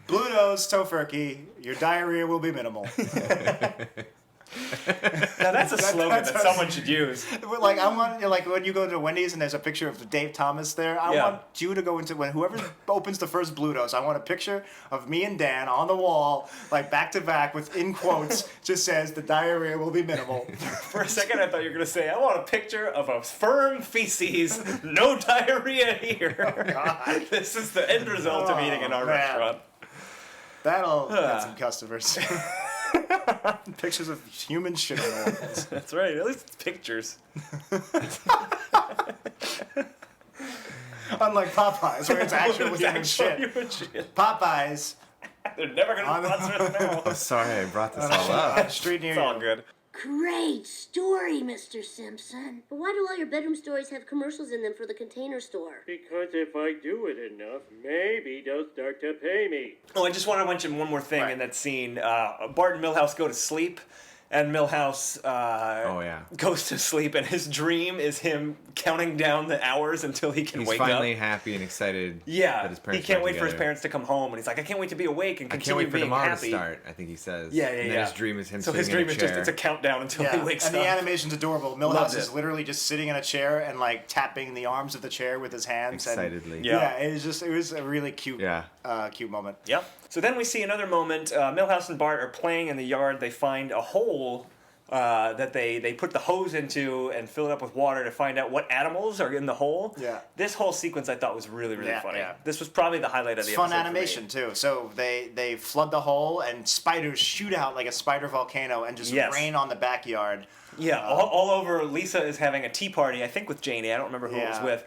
Bluto's Tofurkey. Your diarrhea will be minimal. Now that's a slogan that someone should use. Like I want, like when you go to Wendy's and there's a picture of Dave Thomas there. I want you to go into whoever opens the first Bluto's. I want a picture of me and Dan on the wall, like back to back, with in quotes, just says the diarrhea will be minimal. For a second, I thought you were gonna say, "I want a picture of a firm feces, no diarrhea here." Oh, God. This is the end result of eating in our restaurant. That'll get some customers. Pictures of human shit on the walls. That's right. At least it's pictures. Unlike Popeyes, where it's actual human shit. Popeyes They're never gonna sponsor us now. Oh, sorry, I brought this all on up. the street near It's all you. good. Great story, Mr. Simpson. But why do all your bedroom stories have commercials in them for the Container Store? Because if I do it enough, maybe they'll start to pay me. Oh, I just want to mention one more thing in that scene. Bart and Milhouse go to sleep, and Milhouse goes to sleep, and his dream is him counting down the hours until he can He's wake up. finally happy and excited. Yeah, that his parents he can't got wait for his together. parents to come home, and he's like, I can't wait to be awake and I can't continue wait for being tomorrow happy. to start. I think he says. Yeah, And then his dream is him so sitting his dream in a is just chair. it's a countdown until he wakes and up. the animation's adorable. Loved Milhouse is it. literally just sitting in a chair and like tapping the arms of the chair with his hands. Excitedly. And, Yeah. it was a really cute, cute moment. Yep. So then we see another moment. Milhouse and Bart are playing in the yard. They find a hole that they put the hose into and fill it up with water to find out what animals are in the hole. Yeah. This whole sequence I thought was really, really funny. Yeah. This was probably the highlight of the It's fun episode. animation too. So they flood the hole and spiders shoot out like a spider volcano and just rain on the backyard. Yeah, all over. Lisa is having a tea party, I think with Janie. I don't remember who it was with.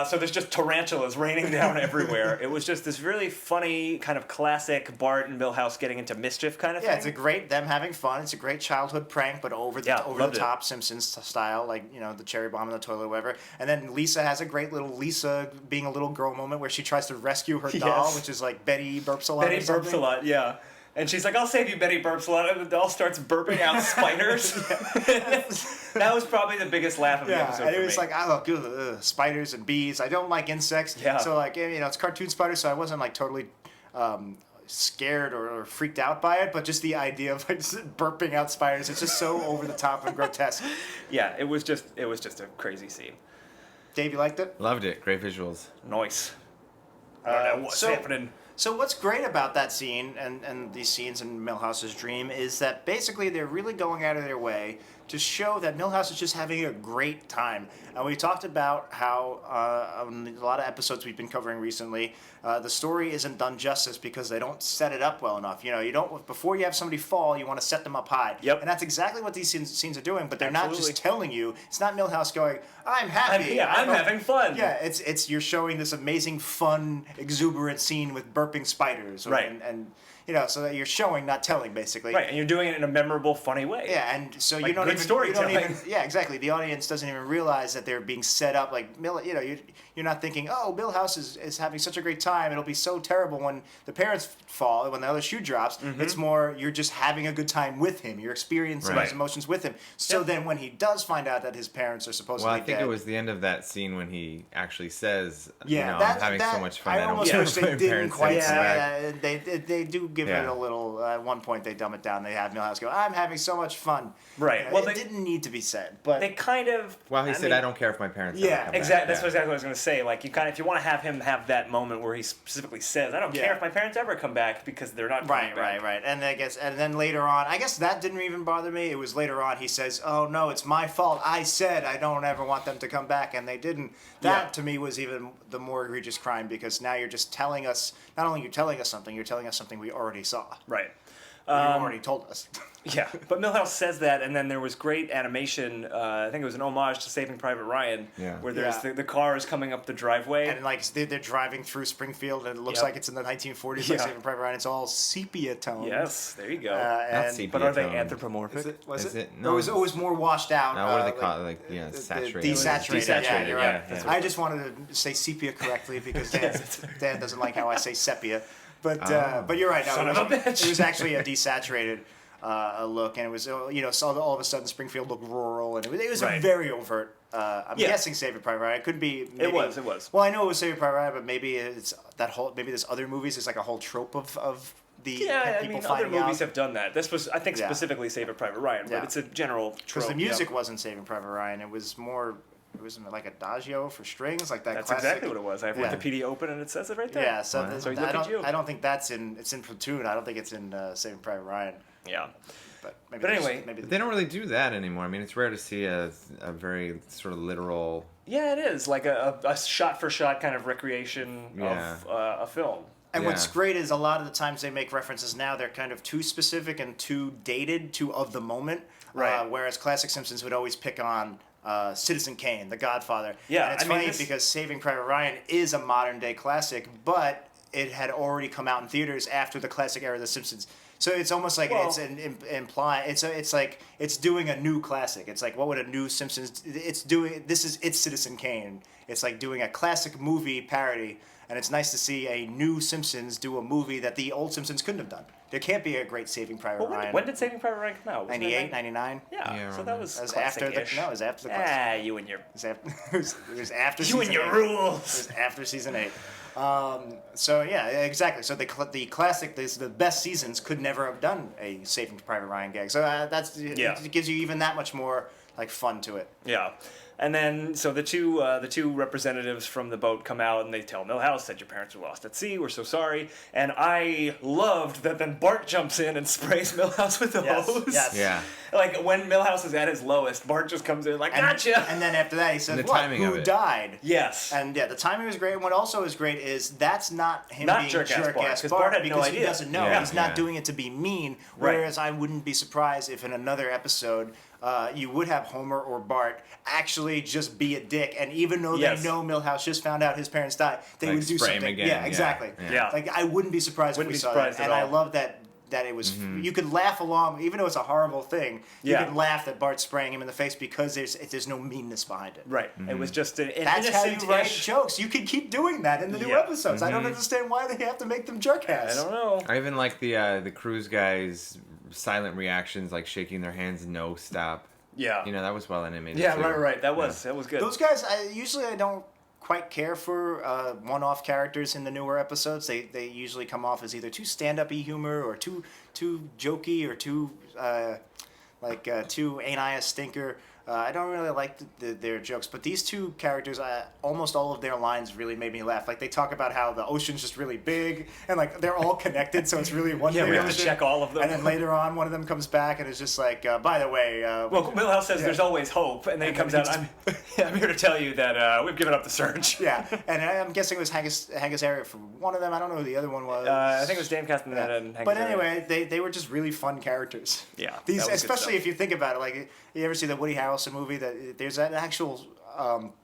So there's just tarantulas raining down everywhere. It was just this really funny, kind of classic Bart and Milhouse getting into mischief kind of thing. Yeah, it's a great them having fun. It's a great childhood prank, but over the top Simpsons style, like the cherry bomb in the toilet or whatever. And then Lisa has a great little Lisa being a little girl moment where she tries to rescue her doll, which is like Betty burps a lot. Betty burps a lot, yeah. And she's like, I'll save you, Betty burps a lot. And the doll starts burping out spiders. That was probably the biggest laugh of the episode and for it was me. like, spiders and bees. I don't like insects. Yeah. So like, it's cartoon spiders, so I wasn't like totally scared or freaked out by it, but just the idea of like just burping out spiders, it's just so over the top and grotesque. Yeah, it was just a crazy scene. Dave, you liked it? Loved it. Great visuals. Nice. I don't know what's happening. So what's great about that scene and these scenes in Milhouse's dream is that basically they're really going out of their way to show that Milhouse is just having a great time. And we talked about how on a lot of episodes we've been covering recently, the story isn't done justice because they don't set it up well enough. You don't before you have somebody fall, you want to set them up high. Yep. And that's exactly what these scenes are doing. But they're not Absolutely. just telling you. It's not Milhouse going, "I'm happy." I'm having fun. Yeah, it's you're showing this amazing, fun, exuberant scene with burping spiders, Right? And so that you're showing, not telling, basically. Right, and you're doing it in a memorable, funny way. Yeah, and so Like you don't good even, storytelling. yeah, exactly. The audience doesn't even realize that they're being set up. Like you're not thinking, oh, Milhouse is having such a great time. It'll be so terrible when the parents fall, when the other shoe drops. Mm-hmm. It's more you're just having a good time with him. You're experiencing his emotions with him. So then when he does find out that his parents are supposedly Well, I think dead, it was the end of that scene when he actually says, yeah, I'm having so much fun. I don't almost care wish if they my didn't parents quite say say come back." that. They do give it a little. At one point, they dumb it down. They have Milhouse go, "I'm having so much fun." Right. You know, Well, it didn't need to be said, but they kind of. Well, he said, mean, "I don't care if my parents." Yeah, ever come Exactly. back." That's exactly what I was going to say. Like, you kind of, if you want to have him have that moment where he specifically says, "I don't care if my parents ever come back," because they're not coming back. Right. And I guess, and then later on, I guess that didn't even bother me. It was later on he says, "Oh no, it's my fault. I said I don't ever want them to come back, and they didn't." That to me was even the more egregious crime, because now you're just telling us. Not only you're telling us something we already saw. Right. You already told us. Yeah, but Milhouse says that, and then there was great animation. I think it was an homage to Saving Private Ryan, where there's the car is coming up the driveway, and like they're driving through Springfield, and it looks like it's in the 1940s, like Saving Private Ryan. It's all sepia tones. Yes, there you go. Not sepia but are they tone. anthropomorphic? Was it? No, it was more washed out. No, what do they call it? Like, saturated. Desaturated. Yeah, you're right. Yeah. I just wanted to say sepia correctly because Dan doesn't like how I say sepia. But you're right. No, Son of a bitch. It was actually a desaturated look, and it was so all of a sudden Springfield looked rural, and it was a very overt. I'm guessing Saving Private Ryan. It could be. Maybe, It was. Well, I know it was Saving Private Ryan, but maybe it's that whole. Maybe there's other movies. It's like a whole trope of the people I mean, other finding movies out. have done that. This was, I think, specifically Saving Private Ryan, but it's a general trope. Because the music wasn't Saving Private Ryan. It was more. It was like adagio for strings, like that. That's classic. exactly what it was. I have Wikipedia open and it says it right there. Yeah, so, So look at you. I don't think that's in. It's in Platoon. I don't think it's in Saving Private Ryan. Yeah. But anyway, But they don't really do that anymore. I mean, it's rare to see a very sort of literal. Yeah, it is like a shot-for-shot kind of recreation of a film. And what's great is a lot of the times they make references now, they're kind of too specific and too dated, too of the moment. Right. Whereas classic Simpsons would always pick on Citizen Kane, The Godfather. Yeah, and it's funny because Saving Private Ryan is a modern day classic, but it had already come out in theaters after the classic era of The Simpsons. So it's almost like it's like it's doing a new classic. It's like, what would a new Simpsons? It's Citizen Kane. It's like doing a classic movie parody, and it's nice to see a new Simpsons do a movie that the old Simpsons couldn't have done. There can't be a great Saving Private Ryan. When did Saving Private Ryan come out? 98, 99? Yeah, so that was after the classic-ish. it was after the classic. You and your It was after you and your 8. rules. It was after season 8. So yeah, exactly. So the classic, the best seasons could never have done a Saving Private Ryan gag. So it gives you even that much more like fun to it. Yeah. And then, so the two representatives from the boat come out and they tell Milhouse that your parents were lost at sea. We're so sorry. And I loved that then Bart jumps in and sprays Milhouse with the hose. Yes. Yeah. Like when Milhouse is at his lowest, Bart just comes in like, gotcha. And then after that, he says, the timing of who it. died? Yes. And yeah, the timing was great. And what also is great is that's not him Not being jerk-ass Bart, jerk-ass 'cause Bart Bart had no because he idea. doesn't know. Yeah. He's not Yeah. doing it to be mean. Right. Whereas I wouldn't be surprised if in another episode you would have Homer or Bart actually just be a dick. And even though they know Milhouse just found out his parents died, they Like would do spray him something. again. Yeah, exactly. Yeah. Like I wouldn't be surprised Wouldn't if we be saw surprised that. at And I all. love that it was you could laugh along, even though it's a horrible thing. You Yeah. could laugh that Bart's spraying him in the face because there's no meanness behind it. Right. It was just an That's how you innocent write ish. jokes. You can keep doing that in the new Yeah. episodes. I don't understand why they have to make them jerk ass. I don't know. I even like the cruise guys' silent reactions, like shaking their hands, no stop. Yeah. You know, that was well animated. Yeah, too. right. That was good. Those guys, I don't quite care for one-off characters in the newer episodes. They usually come off as either too stand-up-y humor or too jokey or too too ain't I a stinker. I don't really like their jokes, but these two characters, almost all of their lines really made me laugh. Like they talk about how the ocean's just really big, and like they're all connected, so it's really one big we have to ocean. check all of them. And then later on, one of them comes back and is just like, by the way, Well, Milhouse says there's always hope, and then he comes out. I'm here to tell you that we've given up the search. yeah, and I'm guessing it was Hangus Area for one of them. I don't know who the other one was. I think it was Dan Castaneda and Hank But Azaria. anyway, they were just really fun characters. Yeah, These, that was good especially stuff. if you think about it, like you ever see the Woody Harrelson movie that there's that actual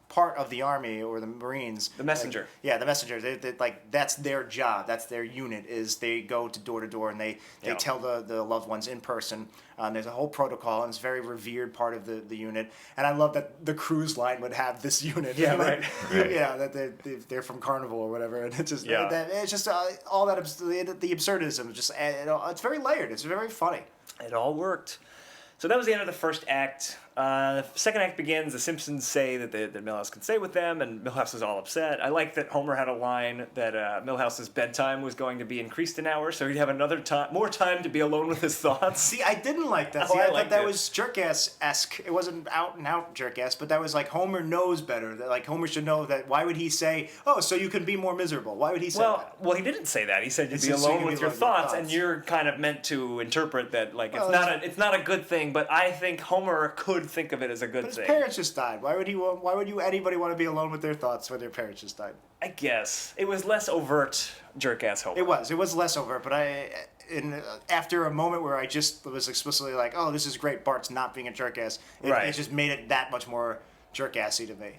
part of the army or the Marines. The messenger. Like, yeah, the messenger. They like that's their job. That's their unit. Is they go to door and they tell the loved ones in person. There's a whole protocol, and it's a very revered part of the unit. And I love that the cruise line would have this unit. Yeah, like, right. Yeah, that they're from Carnival or whatever, and it's just it's just all that the absurdism. Just it's very layered. It's very funny. It all worked. So that was the end of the first act. The second act begins. The Simpsons say that Milhouse can stay with them, and Milhouse is all upset. I like that Homer had a line that Milhouse's bedtime was going to be increased an hour, so he'd have more time to be alone with his thoughts. See, I didn't like that. Oh, See, I I thought liked that it. was jerk-ass-esque. It wasn't out-and-out jerk-ass, but that was like Homer knows better. That, like, Homer should know that. Why would he say, oh, so you can be more miserable? Why would he say that? Well, he didn't say that. He said you'd He be said, so you alone can with be your alone with your thoughts, and thoughts. you're kind of meant to interpret that like Well, it's not a good thing. But I think Homer could think of it as a good But his thing. parents just died. Why would anybody want to be alone with their thoughts when their parents just died? I guess it was less overt jerk-ass Homer. It was less overt, but after a moment where I just was explicitly like, oh, this is great, Bart's not being a jerk-ass, Right. it just made it that much more jerk-assy to me.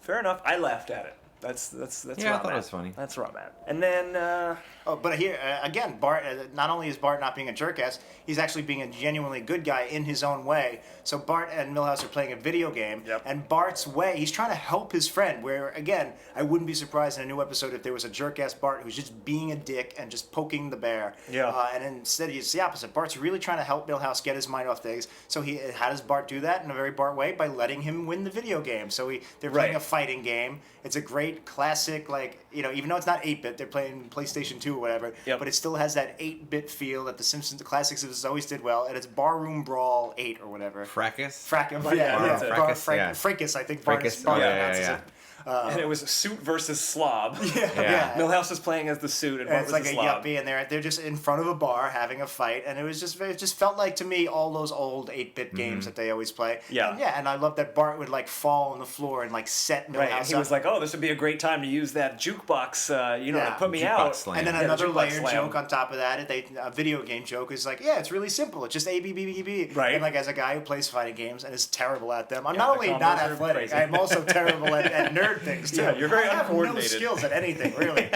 Fair enough. I laughed at it. That's Yeah, where I I'm thought it at. was funny. That's where I'm at. And then Oh, but here, again, Bart, not only is Bart not being a jerk-ass, he's actually being a genuinely good guy in his own way. So Bart and Milhouse are playing a video game, Yep. and Bart's way, he's trying to help his friend, where, again, I wouldn't be surprised in a new episode if there was a jerk-ass Bart who's just being a dick and just poking the bear. Yeah. And instead, it's the opposite. Bart's really trying to help Milhouse get his mind off things. So how does Bart do that? In a very Bart way, by letting him win the video game. So they're playing Right. a fighting game. It's a great classic, like, even though it's not 8-bit, they're playing PlayStation 2 or whatever, Yep. but it still has that 8-bit feel that the Simpsons, the classics always did well, and it's Barroom Brawl 8 or whatever. Fracas? Fracas, that's it. Fracas, I think Bart Fracas, Bart yeah, announces yeah. it. and it was suit versus slob. Yeah. Milhouse is playing as the suit, and And Bart it's was like the a slob. yuppie, and they're just in front of a bar having a fight, and it just felt like to me all those old 8-bit games that they always play. Yeah. And I love that Bart would like fall on the floor and like set Milhouse Right, and he up. was like, "Oh, this would be a great time to use that jukebox, Yeah. to put me Jukebox out." slam. And then Yeah, the another jukebox layered slam. joke on top of that, a video game joke is like, yeah, it's really simple. It's just A, B, B, B, B. Right. And like as a guy who plays fighting games and is terrible at them, I'm Yeah, not the only not combos are athletic, crazy. I'm also terrible at nerd things too. Yeah, you're very I have no uncoordinated. skills at anything, really.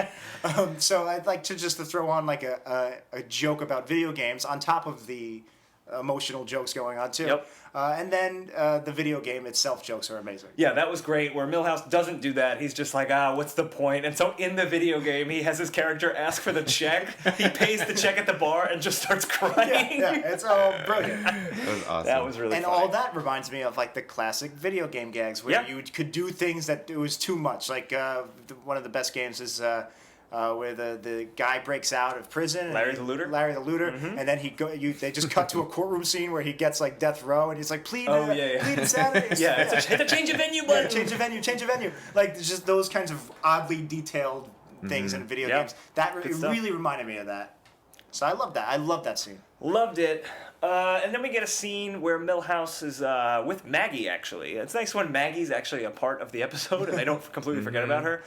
So I'd like to throw on like a joke about video games on top of the emotional jokes going on too. Yep. And then the video game itself jokes are amazing. Yeah, that was great. Where Milhouse doesn't do that. He's just like, what's the point? And so in the video game, he has his character ask for the check. He pays the check at the bar and just starts crying. Yeah, it's all brilliant. That was awesome. That was really And funny. all that reminds me of like the classic video game gags where Yeah. you could do things that it was too much. Like one of the best games is where the guy breaks out of prison. And Larry the Looter? Larry the Looter, and then they just cut to a courtroom scene where he gets like death row, and he's like, plead insanity. Yeah, hit the change of venue button. Change of venue. Like there's just those kinds of oddly detailed things in video Yep. games. That Good it stuff. really reminded me of that. So I love that. I love that scene. Loved it. And then we get a scene where Milhouse is with Maggie, actually. It's nice when Maggie's actually a part of the episode and they don't completely forget about her.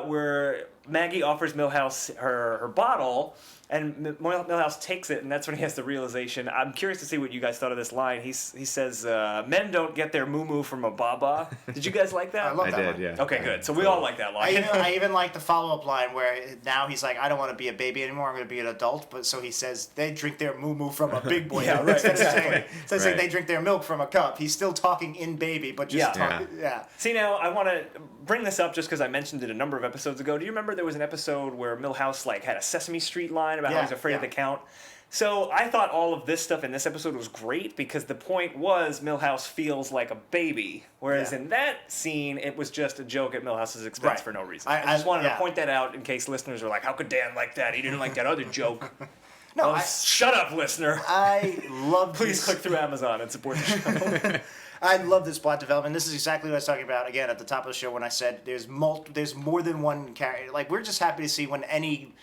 Where Maggie offers Milhouse her bottle, and Milhouse takes it, and that's when he has the realization. I'm curious to see what you guys thought of this line. He says, men don't get their moo-moo from a baba. Did you guys like that? I love I that did, one. yeah. Okay, good. So we all like that line. I even like the follow-up line where now he's like, I don't want to be a baby anymore. I'm going to be an adult. But so he says they drink their moo-moo from a big boy. Yeah, right, Instead of saying, exactly. saying Right. they drink their milk from a cup. He's still talking in baby, but just Yeah. talking. Yeah. See, now, I want to bring this up just because I mentioned it a number of episodes ago. Do you remember there was an episode where Milhouse had a Sesame Street line about how Yeah, he's afraid of yeah. the count? So I thought all of this stuff in this episode was great because the point was Milhouse feels like a baby, whereas Yeah. in that scene it was just a joke at Milhouse's expense Right. for no reason. I- I just wanted yeah. to point that out in case listeners are like, how could Dan like that? He didn't like that other joke. No, Oh, shut up, listener. I love Please this. click through Amazon and support the show. I love this plot development. This is exactly what I was talking about again at the top of the show when I said there's more than one character. Like we're just happy to see when any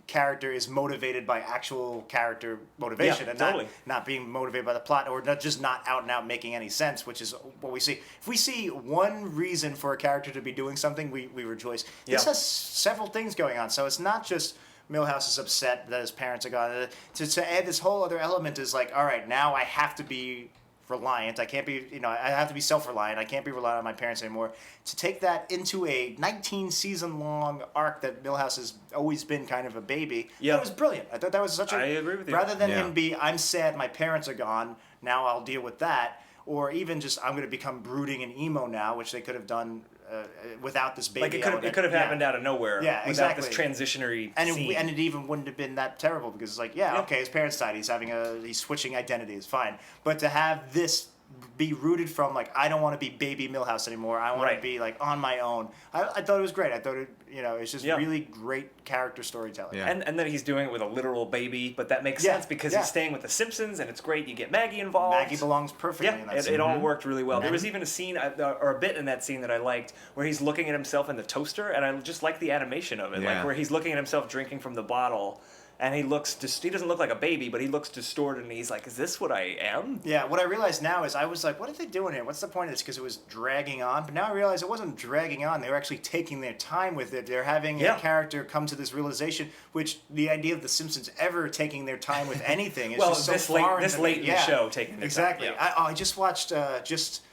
character is motivated by actual character motivation Yeah, and totally. not being motivated by the plot or not out and out making any sense, which is what we see. If we see one reason for a character to be doing something, we rejoice. This Yeah. has several things going on, so it's not just Milhouse is upset that his parents are gone. To add this whole other element is like, all right, now I have to be reliant. I can't be, I have to be self-reliant. I can't be reliant on my parents anymore. To take that into a 19-season-long arc that Milhouse has always been kind of a baby, Yeah. that was brilliant. I thought that was such a... I agree with you. Rather than Yeah. him be, I'm sad my parents are gone, now I'll deal with that, or even just, I'm going to become brooding and emo now, which they could have done without this baby Like it could have Yeah. happened out of nowhere Yeah, without exactly. this transitionary And scene. it even wouldn't have been that terrible because it's like, yeah, okay, his parents died. He's switching identity. It's fine. But to have this be rooted from like I don't want to be baby Milhouse anymore. I want to be like on my own. I thought it was great. I thought it it's just really great character storytelling. Yeah. And then he's doing it with a literal baby, but that makes sense because he's staying with the Simpsons, and it's great. You get Maggie involved. Maggie belongs perfectly in that scene. It all worked really well. There was even a scene, or a bit in that scene that I liked, where he's looking at himself in the toaster, and I just like the animation of it, like where he's looking at himself drinking from the bottle. And he doesn't look like a baby, but he looks distorted, and he's like, is this what I am? Yeah, what I realized now is I was like, what are they doing here? What's the point of this? Because it was dragging on. But now I realize it wasn't dragging on. They were actually taking their time with it. They're having a character come to this realization, which the idea of The Simpsons ever taking their time with anything is just so foreign. This late in the show, taking their exactly. time. Yeah. I just watched, just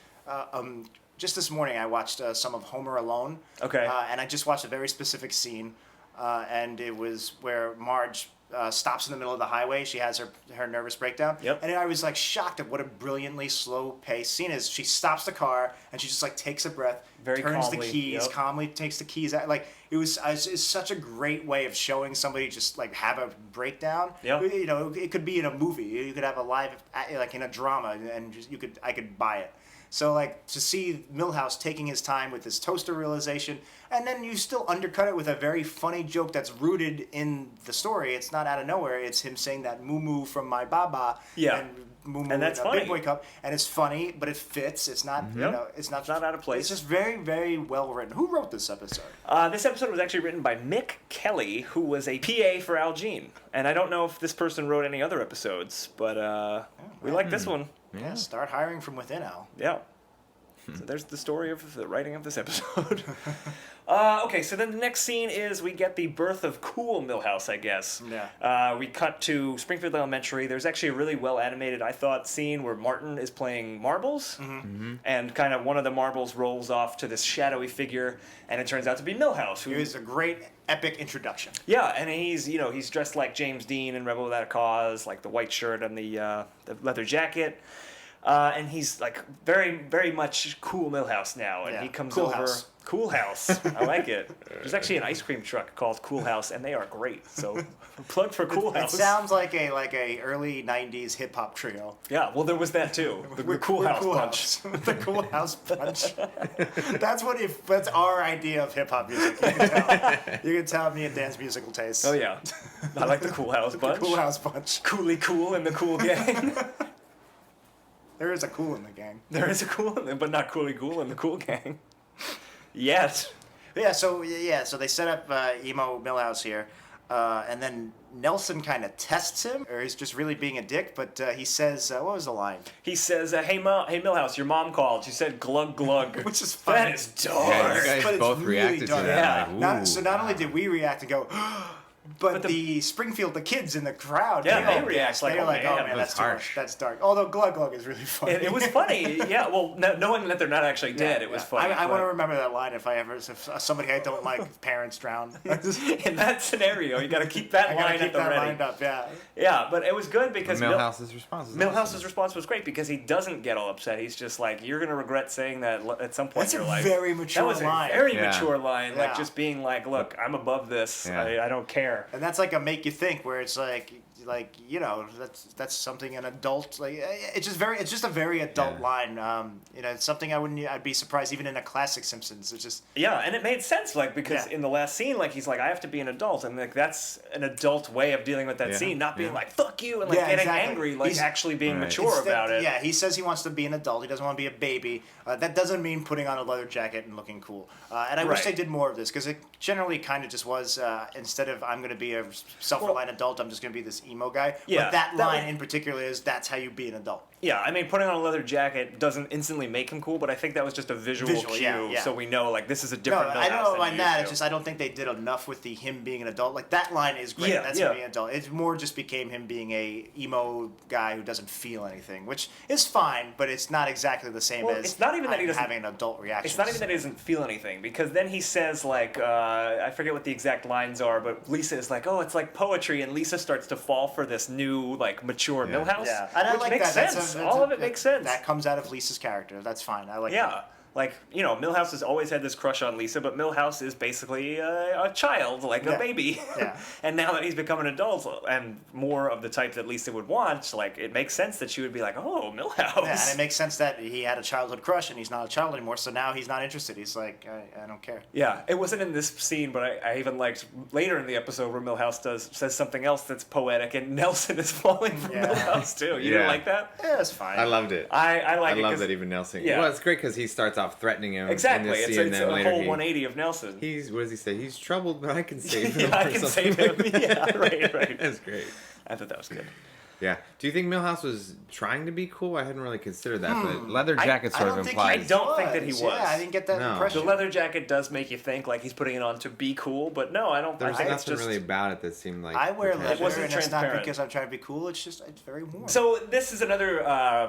this morning, I watched some of Homer Alone. Okay. And I just watched a very specific scene, and it was where Marge stops in the middle of the highway. She has her nervous breakdown. Yep. And I was like shocked at what a brilliantly slow-paced scene is. She stops the car and she just like takes a breath, Very turns calmly, the keys, yep. calmly takes the keys out. Like it's such a great way of showing somebody just like have a breakdown. Yep. It could be in a movie. You could have a live like in a drama, and I could buy it. So, like, to see Milhouse taking his time with his toaster realization, and then you still undercut it with a very funny joke that's rooted in the story. It's not out of nowhere. It's him saying that moo-moo from my baba. Yeah. And moo-moo And that's in a funny. Big Boy Cup. And it's funny, but it fits. It's not, it's not out of place. It's just very, very well written. Who wrote this episode? This episode was actually written by Mick Kelly, who was a PA for Al Jean. And I don't know if this person wrote any other episodes, but we like this one. Yeah, start hiring from within, Al. Yeah. So there's the story of the writing of this episode. Okay, so then the next scene is we get the birth of Cool Milhouse, I guess. Yeah. We cut to Springfield Elementary. There's actually a really well animated, I thought, scene where Martin is playing marbles, and kind of one of the marbles rolls off to this shadowy figure, and it turns out to be Milhouse. It was a great, epic introduction. Yeah, and he's dressed like James Dean in Rebel Without a Cause, like the white shirt and the leather jacket. And he's like very, very much cool Milhouse now, and he comes over. Coolhouse, I like it. There's actually an ice cream truck called Coolhouse, and they are great. So, plug for Coolhouse. It sounds like a early '90s hip hop trio. Yeah, well, there was that too. The Coolhouse Punch. The Coolhouse Punch. That's our idea of hip hop music. You can tell me and Dan's musical tastes. Oh yeah, I like the Coolhouse Punch. The Coolhouse Punch. Coolie Cool and the Cool Gang. There is a cool in the gang. There is a cool, but not Coolie Cool in the Cool Gang. Yes. So they set up emo Milhouse here, and then Nelson kind of tests him, or he's just really being a dick. But he says, "What was the line?" He says, "Hey Milhouse, your mom called. She said glug glug," which is funny. That is dark. Yeah, you guys But it's both really reacted dark. to that. Yeah. Like, Not only did we react and go, but the Springfield, the kids in the crowd, they react like, they're like, man, oh man, that's too harsh. much. That's dark. Although glug glug is really funny. It was funny, yeah. Well, knowing that they're not actually dead, it was funny. I want to remember that line if somebody I don't like parents drown. In that scenario, you got to keep that line at the ready. Lined up, yeah. Yeah, but it was good because Milhouse's response. Milhouse's response was great because he doesn't get all upset. He's just like, "You're gonna regret saying that at some point That's in your a life." very mature that was line. a very Yeah. mature line, like Yeah. just being like, "Look, I'm above this. Yeah. I don't care." And that's like a make you think, where it's like that's something an adult it's just a very adult line. It's something I'd be surprised even in a classic Simpsons. It's just Yeah, and it made sense, like, because in the last scene, like, he's like, I have to be an adult, and like that's an adult way of dealing with that scene, not being like, fuck you, and like getting angry, like he's actually being mature about it. Yeah, he says he wants to be an adult. He doesn't want to be a baby. That doesn't mean putting on a leather jacket and looking cool. And I wish they did more of this, because it generally kind of just was, instead of I'm going to be a self-reliant adult, I'm just going to be this emo guy. Yeah, but that line in particular is, that's how you be an adult. Yeah, I mean, putting on a leather jacket doesn't instantly make him cool, but I think that was just a visual cue, so we know, like, this is a different Milhouse I don't mind that. than It's just I don't think they did enough with him being an adult. Like, that line is great. That's him being an adult. It more just became him being a emo guy who doesn't feel anything, which is fine, but it's not exactly the same as it's not even that he doesn't having an adult reaction. It's not even that he doesn't feel anything, because then he says, like, I forget what the exact lines are, but Lisa is like, oh, it's like poetry, and Lisa starts to fall for this new, like, mature Milhouse, Yeah, and I which like makes that. sense. All of it makes sense. That comes out of Lisa's character. That's fine. I like that. Yeah. Like, you know, Milhouse has always had this crush on Lisa, but Milhouse is basically a child, like a baby. Yeah. And now that he's become an adult and more of the type that Lisa would want, like, it makes sense that she would be like, oh, Milhouse. Yeah, and it makes sense that he had a childhood crush and he's not a child anymore, so now he's not interested. He's like, I don't care. Yeah, it wasn't in this scene, but I even liked later in the episode where Milhouse says something else that's poetic, and Nelson is falling for Milhouse too. You didn't like that? Yeah, it's fine. I loved it. I like it. I love 'cause- that even Nelson. Yeah. Well, it's great because he starts off threatening him. Exactly, In this it's scene, and then a later whole 180 of Nelson. He's what does he say? He's troubled, but I can save him. Yeah, I or can something save him. like that. Yeah, right. That's great. I thought that was good. Yeah. Do you think Milhouse was trying to be cool? I hadn't really considered that, but leather jacket sort of implies. I don't think that he was. Yeah, I didn't get that No. impression. The leather jacket does make you think like he's putting it on to be cool, but no, I don't. There's I think it's nothing just. really about it that seemed like. I wear pretentious. leather, wasn't and it's not transparent. because I'm trying to be cool. It's just it's very warm. So this is another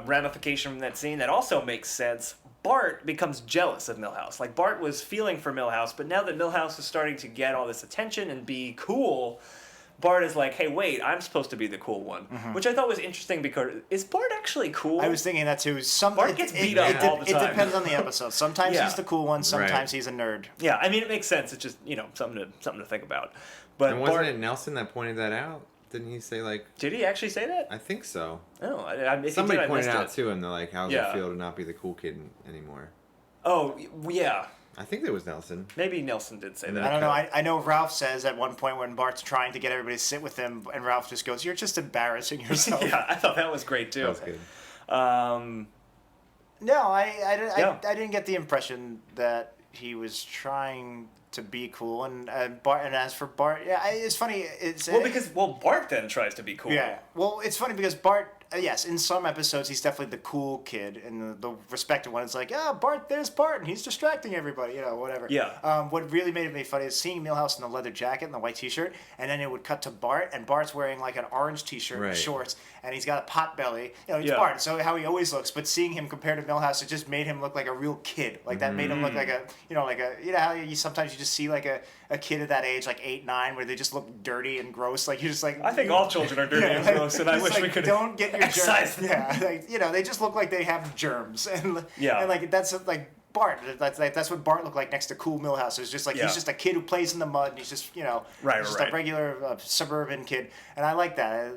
ramification from that scene that also makes sense. Bart becomes jealous of Milhouse. Like Bart was feeling for Milhouse, but now that Milhouse is starting to get all this attention and be cool, Bart is like, hey, wait, I'm supposed to be the cool one. Which I thought was interesting because is Bart actually cool? I was thinking that too. Bart gets beat up all the time. It depends on the episode. Sometimes Yeah. he's the cool one. Sometimes Right. he's a nerd. Yeah, I mean it makes sense. It's just something to think about. But And wasn't Bart, it Nelson that pointed that out? Didn't he say like? did he actually say that? I think so. Oh, if he Somebody did, I pointed missed out it. to him that like, how does Yeah. it feel to not be the cool kid anymore? Oh, yeah. I think it was Nelson. Maybe Nelson did say that. I don't know. I know Ralph says at one point when Bart's trying to get everybody to sit with him, and Ralph just goes, "You're just embarrassing yourself." Yeah, I thought that was great too. That was good. No, I Yeah. didn't get the impression that he was trying to be cool. And Bart, and as for Bart, yeah, it's funny. It's Bart then tries to be cool. yeah. Well, it's funny because Bart. Yes, in some episodes he's definitely the cool kid, and the respected one is like, Bart, there's Bart, and he's distracting everybody, whatever. Yeah. What really made me funny is seeing Milhouse in the leather jacket and the white T-shirt, and then it would cut to Bart, and Bart's wearing like an orange T-shirt Right. and shorts, and he's got a pot belly. It's Yeah. Bart, so how he always looks. But seeing him compared to Milhouse, it just made him look like a real kid. Like that made him look like how you sometimes you just see like a kid at that age, like 8, 9, where they just look dirty and gross. Like you're just like. I think all children are dirty and gross, and I It's wish like, we could don't get your excise germs. Yeah, like, they just look like they have germs, and Yeah. and like that's like Bart. That's what Bart looked like next to Cool Milhouse. It's just like Yeah. he's just a kid who plays in the mud, and he's just Right, just right. a regular suburban kid, and I like that.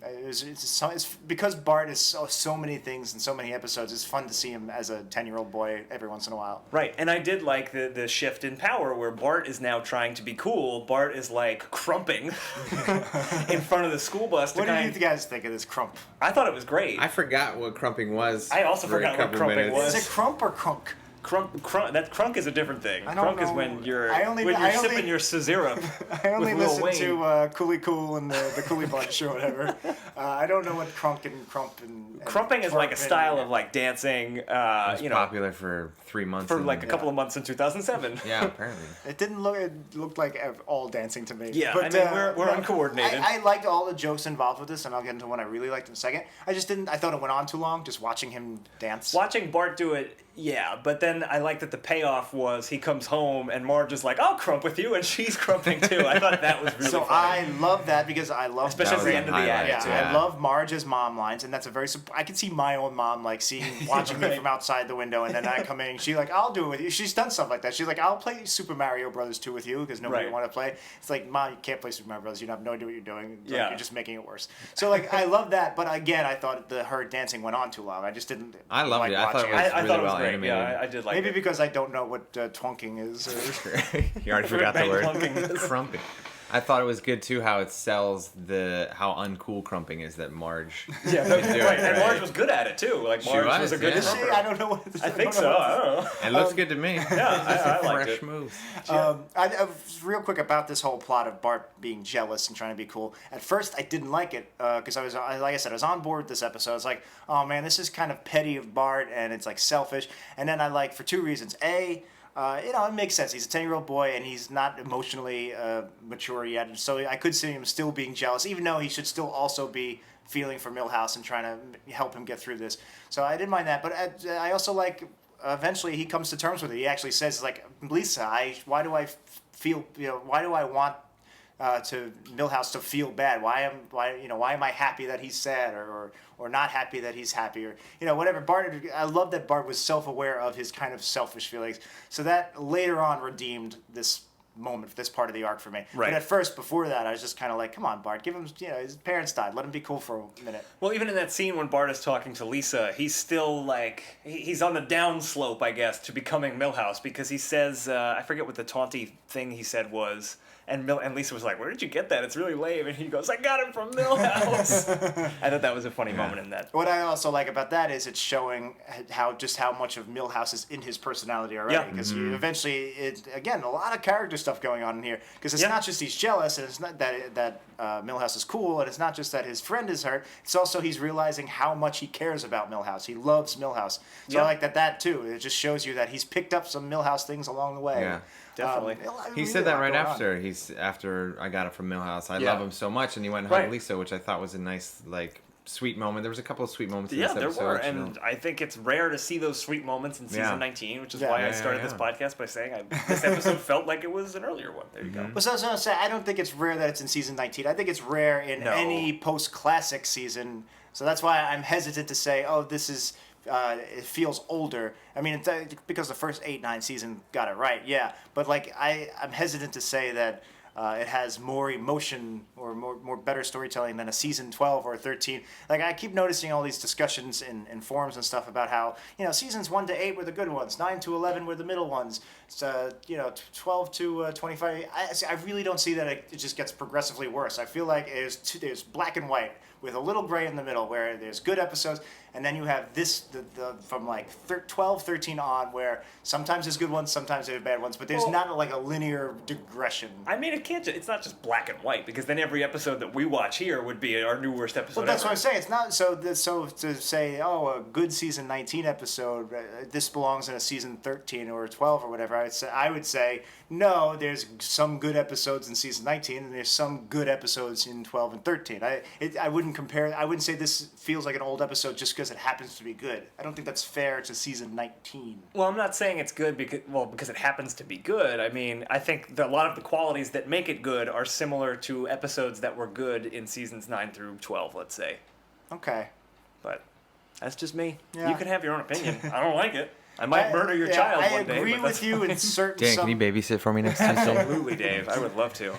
It's because Bart is so many things in so many episodes. It's fun to see him as a 10-year-old boy every once in a while. Right, and I did like the shift in power where Bart is now trying to be cool. Bart is like crumping in front of the school bus. What do you guys think of this crump? I thought it was great. I forgot what crumping was. I also for a forgot what couple crumping minutes. was. Is it crump or crunk? Crunk is a different thing. I don't Crunk is know. when you're I only- sipping your syrup. I only with Lil listen Wayne. to Coolie Cool and the Coolie Bunch or whatever. I don't know what crunk and crump and Crumping is like a twerp style and- of like dancing. It was You know, popular for 3 months. for in- like a couple of months in 2007. Yeah, apparently. It didn't look. It looked like all dancing to me. Yeah, but, I mean, we're uncoordinated. I liked all the jokes involved with this, and I'll get into one I really liked in a second. I just didn't. I thought it went on too long, just watching him dance. Watching Bart do it, yeah, but then I like that the payoff was he comes home and Marge is like, I'll crump with you, and she's crumping too. I thought that was really So funny. I love that because I love Especially at the end of the highlight, act. Yeah, Yeah. I love Marge's mom lines, and that's a very. I can see my own mom like watching me Right. from outside the window, and then I come in. She's like, "I'll do it with you." She's done stuff like that. She's like, "I'll play Super Mario Brothers 2 with you because nobody Right. want to play." It's like, "Mom, you can't play Super Mario Brothers. You have no idea what you're doing. Like, Yeah. you're just making it worse." So like, I love that, but again, I thought her dancing went on too long. I just didn't. I loved like it. I thought watching it was I really thought it was well great. animated. Yeah, I did like Maybe it. because I don't know what twonking is. Or... You already forgot the word. Clunking. Crumping. I thought it was good too how it sells how uncool crumping is that Marge. Yeah, can do it, right. And right? Marge was good at it too. Like She Marge was, was, a good yeah. crumper. I don't know what. I think so. I don't know. It looks good to me. Yeah, I liked Fresh it. moves. Real quick about this whole plot of Bart being jealous and trying to be cool. At first, I didn't like it because like I said, I was on board with this episode. I was like, oh man, this is kind of petty of Bart and it's like selfish. And then I for 2 reasons. It makes sense. He's a 10-year-old boy and he's not emotionally mature yet. So I could see him still being jealous, even though he should still also be feeling for Milhouse and trying to help him get through this. So I didn't mind that. But I also like, eventually he comes to terms with it. He actually says, like, Lisa, why do I want to Milhouse to feel bad. Why am I happy that he's sad or not happy that he's happy, or whatever. Bart, I love that Bart was self-aware of his kind of selfish feelings. So that later on redeemed this moment, this part of the arc for me. Right. But at first, before that, I was just kind of like, come on, Bart, give him, his parents died. Let him be cool for a minute. Well, even in that scene when Bart is talking to Lisa, he's still like, he's on the downslope, I guess, to becoming Milhouse, because he says, I forget what the taunty thing he said was, and Lisa was like, where did you get that? It's really lame. And he goes, I got it from Milhouse. I thought that was a funny moment in that. What I also like about that is it's showing how much of Milhouse is in his personality already. Because eventually, again, a lot of character stuff going on in here. Because it's not just he's jealous, and it's not that Milhouse is cool, and it's not just that his friend is hurt. It's also he's realizing how much he cares about Milhouse. He loves Milhouse. So I like that too. It just shows you that he's picked up some Milhouse things along the way. Yeah. Definitely. He said that right after. After I got it from Milhouse. I love him so much, and he went and hugged Lisa, which I thought was a nice, sweet moment. There was a couple of sweet moments in this episode. Yeah, there were, and I think it's rare to see those sweet moments in season 19, which is why I started this podcast by saying this episode felt like it was an earlier one. There you go. But so I was going to say, I don't think it's rare that it's in season 19. I think it's rare in any post-classic season. So that's why I'm hesitant to say, this is... it feels older. I mean, it's because the first 8-9 season got it right, But I'm hesitant to say that it has more emotion or more better storytelling than a season 12 or 13. I keep noticing all these discussions in forums and stuff about how seasons 1 to 8 were the good ones, 9 to 11 were the middle ones, 12 to 25. I really don't see that it just gets progressively worse. I feel like there's black and white with a little gray in the middle where there's good episodes, and then you have this from 12, 13 on where sometimes there's good ones, sometimes there's bad ones, but there's not a linear digression. I mean, it's not just black and white, because then every episode that we watch here would be our new worst episode. Well, that's ever. what I'm saying. It's not so to say, a good season 19 episode, this belongs in a season 13 or 12 or whatever. I would say no. There's some good episodes in season 19, and there's some good episodes in 12 and 13. I wouldn't compare. I wouldn't say this feels like an old episode just because it happens to be good. I don't think that's fair to season 19. Well, I'm not saying it's good because it happens to be good. I mean, I think a lot of the qualities that make it good are similar to episodes that were good in seasons 9 through 12, let's say. Okay. But that's just me. Yeah. You can have your own opinion. I don't like it. I might murder your child one day. I agree with you in certain... Dan, can you babysit for me next Tuesday? Absolutely, Dave. I would love to.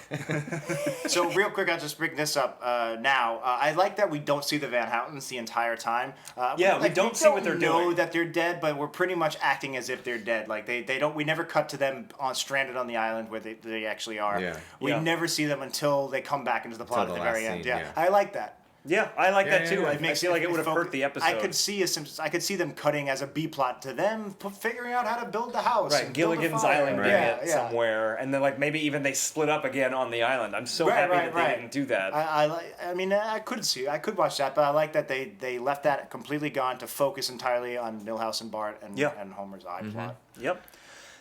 So real quick, I'll just bring this up now. I like that we don't see the Van Houtens the entire time. We don't see what they're doing. We know that they're dead, but we're pretty much acting as if they're dead. They don't. We never cut to them stranded on the island where they actually are. Yeah. We never see them until they come back into the plot at the very end. Scene, I like that. Yeah, I like that too. Yeah. I feel like it would have hurt the episode. I could see them cutting as a B plot to them figuring out how to build the house. Right, and build a Gilligan's fire. Island somewhere, and then maybe even they split up again on the island. I'm so happy that they didn't do that. I could watch that, but I like that they left that completely gone to focus entirely on Milhouse and Bart and Homer's plot. Yep.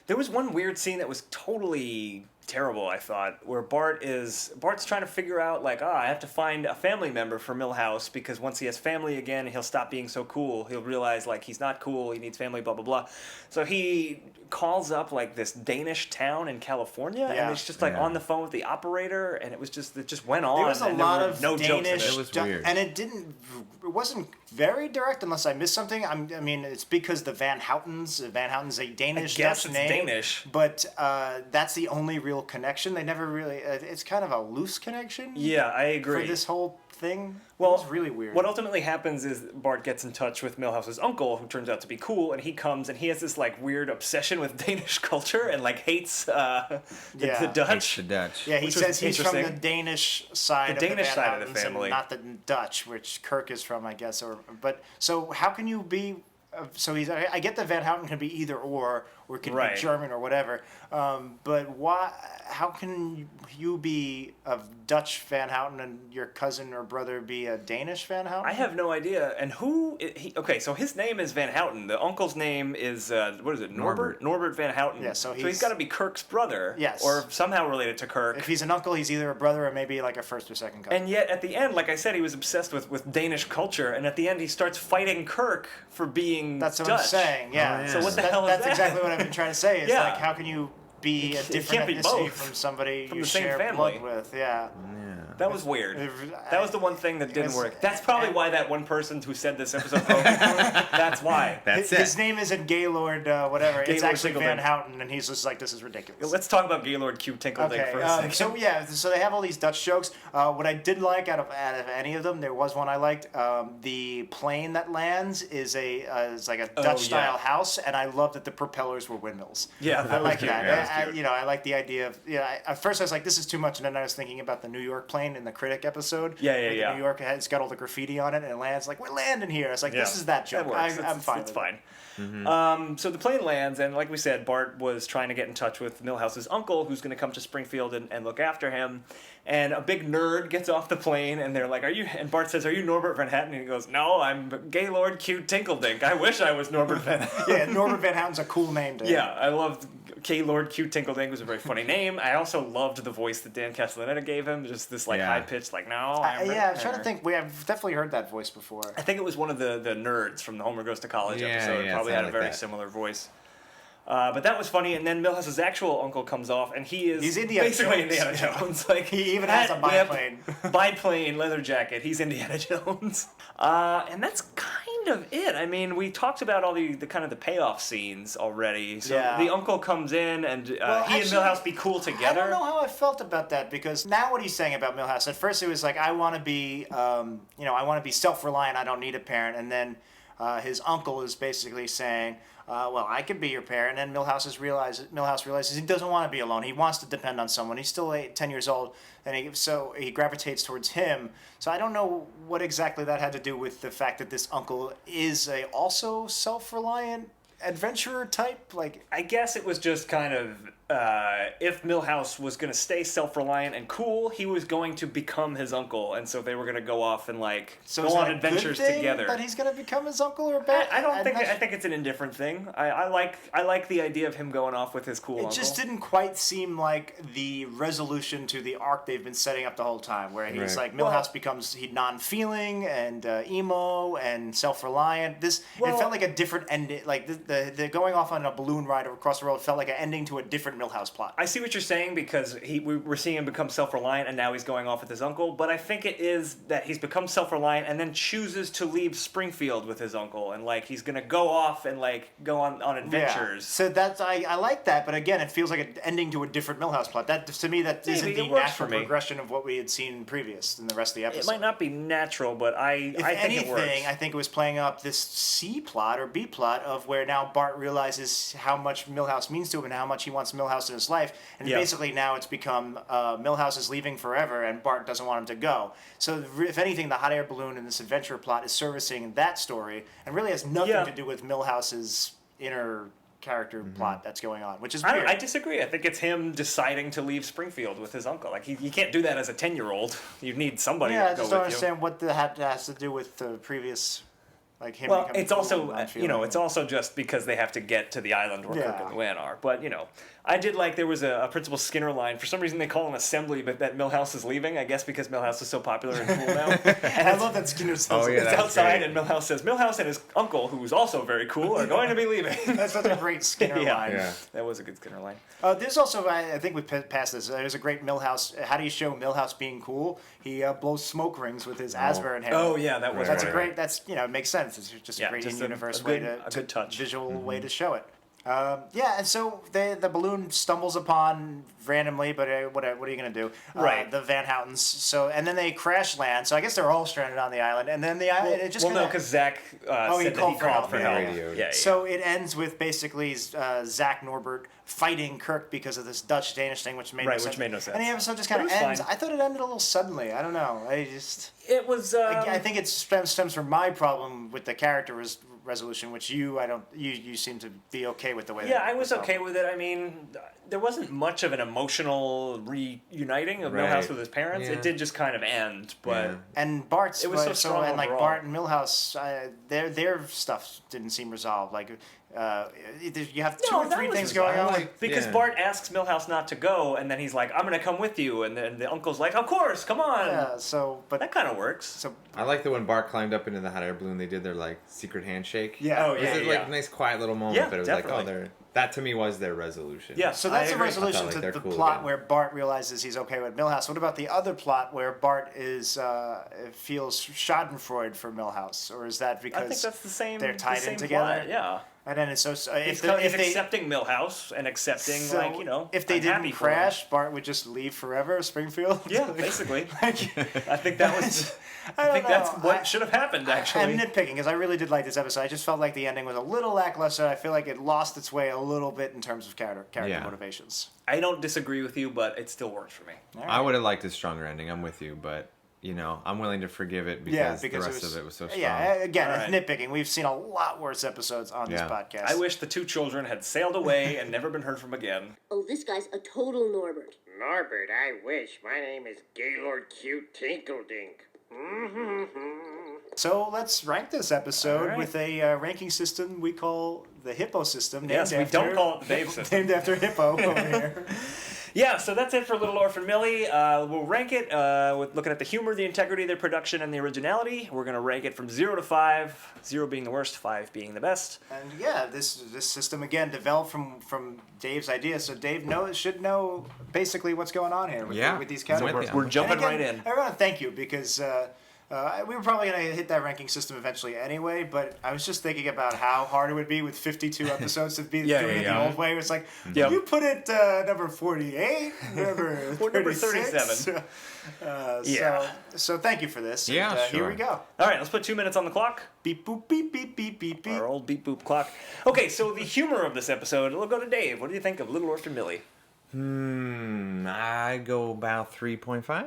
There was one weird scene that was totally terrible, I thought, where Bart's trying to figure out, I have to find a family member for Milhouse, because once he has family again, he'll stop being so cool. He'll realize, he's not cool, he needs family, blah, blah, blah. So he calls up, this Danish town in California, and it's just, on the phone with the operator, and it just went on. There was a lot of no Danish jokes in it. It was weird. And it wasn't very direct unless I missed something. I mean, it's because the Van Houten's a Danish Dutch name. Danish. But that's the only real connection. They never really, it's kind of a loose connection. Yeah, I agree. For this whole thing. Well, it was really weird. What ultimately happens is Bart gets in touch with Milhouse's uncle, who turns out to be cool, and he comes and he has this weird obsession with Danish culture and hates the Dutch. Hates the Dutch. Yeah, he which says was he's from the interesting. Danish side The of Danish the side Van of the Houtens and family. not the Dutch, which Kirk is from, I guess. But so how can you be? So I get that Van Houten can be either or it can be German or whatever. But why? How can you be of Dutch Van Houten and your cousin or brother be a Danish Van Houten? I have no idea. And okay, so his name is Van Houten. The uncle's name is, what is it, Norbert? Norbert Van Houten. Yeah, so he's got to be Kirk's brother. Yes. Or somehow related to Kirk. If he's an uncle, he's either a brother or maybe a first or second cousin. And yet, at the end, like I said, he was obsessed with Danish culture, and at the end, he starts fighting Kirk for being That's what Dutch. I'm saying, yeah. So what the hell is That's that? exactly what I've been trying to say. It's Yeah. how can you be a It different can't be ethnicity both. from somebody From you the same share family. blood with. Yeah. That was weird. That was the one thing that didn't Yes. work. That's probably why that one person who said this episode broke. That's why. That's His it. name isn't Gaylord, whatever. It's Gaylord actually Van Tinkledink. Houten, and he's just like, this is ridiculous. Let's talk about Gaylord Q Tinkledink Okay, for a second. so they have all these Dutch jokes. What I did like out of any of them, there was one I liked. The plane that lands is is like a Dutch style house, and I love that the propellers were windmills. Yeah, I that was like cute. that. Yeah, that was cute. I like the idea of at first I was like, this is too much, and then I was thinking about the New York plane in the Critic episode. Yeah. New York it's got all the graffiti on it, and it lands like, we're landing here. I was like, this is that joke. That works. I'm fine. It's with fine. it. So the plane lands, and like we said, Bart was trying to get in touch with Milhouse's uncle, who's going to come to Springfield and look after him. And a big nerd gets off the plane, and they're like, "Are you?" And Bart says, "Are you Norbert Van Houten?" And he goes, "No, I'm Gaylord Q Tinkledink. I wish I was Norbert Van Houten." Yeah, Norbert Van Houten's a cool name to him. Yeah, I loved Gaylord Q Tinkledink. It was a very funny name. I also loved the voice that Dan Castellaneta gave him, just this Yeah. high pitched, like, "No." I'm trying to think. I've definitely heard that voice before. I think it was one of the nerds from the Homer Goes to College Yeah, episode. yeah, Probably it had a sounded very like that. similar voice. But that was funny, and then Milhouse's actual uncle comes off, and he's Indiana basically Jones. Indiana Jones. Like He even has a biplane. biplane, leather jacket. He's Indiana Jones, and that's kind of it. I mean, we talked about all the kind of the payoff scenes already. So Yeah. the uncle comes in, and he actually, and Milhouse be cool together. I don't know how I felt about that, because now what he's saying about Milhouse, at first it was like, I want to be, I want to be self-reliant. I don't need a parent. And then his uncle is basically saying, well, I could be your parent. And then Milhouse realizes he doesn't want to be alone. He wants to depend on someone. He's still 10 years old, and so he gravitates towards him. So I don't know what exactly that had to do with the fact that this uncle is also self-reliant adventurer type. Like, I guess it was just kind of if Milhouse was going to stay self-reliant and cool, he was going to become his uncle, and so they were going to go off and so go is on that a adventures good thing together. that he's gonna become his uncle, or bad? I think it's an indifferent thing. I like the idea of him going off with his cool It uncle. just didn't quite seem like the resolution to the arc they've been setting up the whole time, where he's Right. like, Milhouse becomes non-feeling and emo and self-reliant. It felt like a different ending. Like the going off on a balloon ride across the road felt like an ending to a different Milhouse plot. I see what you're saying, because we're seeing him become self-reliant, and now he's going off with his uncle. But I think it is that he's become self-reliant and then chooses to leave Springfield with his uncle, and he's gonna go off and go on adventures. So I like that, but again, it feels like an ending to a different Milhouse plot. That to me, that Maybe isn't it the works natural for me. progression of what we had seen previous in the rest of the episode. It might not be natural, but I think anything, it works. I think it was playing up this C plot or B plot of where now Bart realizes how much Milhouse means to him and how much he wants Milhouse in his life. And basically now it's become Milhouse is leaving forever and Bart doesn't want him to go. So if anything, the hot air balloon in this adventure plot is servicing that story and really has nothing to do with Milhouse's inner character plot that's going on, which is weird. I disagree. I think it's him deciding to leave Springfield with his uncle. You can't do that as a 10-year-old. You need somebody Yeah, I to go just with don't you. understand what that has to do with the previous, him Well, becoming it's cool also and non-feeling. it's also just because they have to get to the island where Kirk Yeah. and Luann are. But I did like there was a Principal Skinner line. For some reason, they call an assembly, but that Milhouse is leaving. I guess because Milhouse is so popular and cool now. And I love that Skinner's Oh, yeah, it's that's outside, great. and Milhouse says Milhouse and his uncle, who's also very cool, are going to be leaving. That's such a great Skinner line. Yeah. That was a good Skinner line. There's also, I think we passed this. There's a great Milhouse. How do you show Milhouse being cool? He blows smoke rings with his asthma inhaler. Oh yeah, that was That's right. a great. That's it makes sense. It's just a great just in-universe a way good- to a good touch. visual way to show it. And so the balloon stumbles upon randomly, but what are you gonna do? Right. The Van Houtens. So and then they crash land. So I guess they're all stranded on the island. And then the island it just no, because Zach he said that he called for called help. for Yeah, help. yeah. Yeah. So it ends with basically Zach Norbert fighting Kirk because of this Dutch-Danish thing, which made no Right, sense. which made no sense. And the episode just kind But of it was ends. fine. I thought it ended a little suddenly. I don't know. It was. I think it stems from my problem with the character resolution, which you seem to be okay with the way. Yeah, that I was resolved. okay with it. I mean, there wasn't much of an emotional reuniting of Right. Milhouse with his parents. Yeah. It did just kind of end, but Yeah. And Bart's It was so strong and overall. Bart and Milhouse, their stuff didn't seem resolved. You have two No, or that three was things resolved. going on. because Yeah. Bart asks Milhouse not to go, and then he's like, "I'm gonna come with you," and then the uncle's like, "Of course, come on." Yeah. So, but That kind of works. so I like that when Bart climbed up into the hot air balloon, they did their secret handshake. yeah. Oh, It yeah, was a nice quiet little moment, Yeah, but it was definitely. they're That to me was their resolution. Yeah. So that's I a agree. resolution like to they're the cool plot again. where Bart realizes he's okay with Milhouse. What about the other plot where Bart feels Schadenfreude for Milhouse, or is that because I think that's the same. they're tied the same in together? plot, yeah. And then it's so He's if they accepting Milhouse and accepting, so like, you know, if they I'm happy didn't for him. crash, Bart would just leave forever, Springfield. Yeah, basically. Like, I think that was. I I think don't that's know. what should have happened. Actually, I'm nitpicking because I really did like this episode. I just felt like the ending was a little lackluster. I feel like it lost its way a little bit in terms of character Yeah. motivations. I don't disagree with you, but it still works for me. I would have liked a stronger ending. I'm with you, but you know, I'm willing to forgive it because, the rest of it was so strong. Yeah, again, All it's right. nitpicking. We've seen a lot worse episodes on this Yeah. podcast. I wish the two children had sailed away and never been heard from again. Oh, this guy's a total Norbert. Norbert, I wish. My name is Gaylord Cute Tinkledink. So let's rank this episode All right. with a ranking system we call the Hippo system. Named Yes, we after, don't call it the Dave system. Named after Hippo over here. Yeah, so that's it for Little Orphan Millie. We'll rank it with looking at the humor, the integrity, the production, and the originality. We're going to rank it from 0 to 5, 0 being the worst, 5 being the best. And yeah, this system again developed from Dave's idea. So Dave should know basically what's going on here with, Yeah. with these I'm categories. with you. We're jumping And again, right in. I want to thank you because we were probably going to hit that ranking system eventually anyway, but I was just thinking about how hard it would be with 52 episodes to be Yeah, doing it yeah. the old way. It's like, Yep. you put it number 48, number Or number 36. 37. So, so thank you for this. Yeah, and, Here sure. we go. All right, let's put 2 minutes on the clock. Beep, boop, beep, beep, beep, beep, beep. Our old beep boop clock. Okay, so the humor of this episode, we'll go to Dave. What do you think of Little Orphan Millie? I go about 3.5.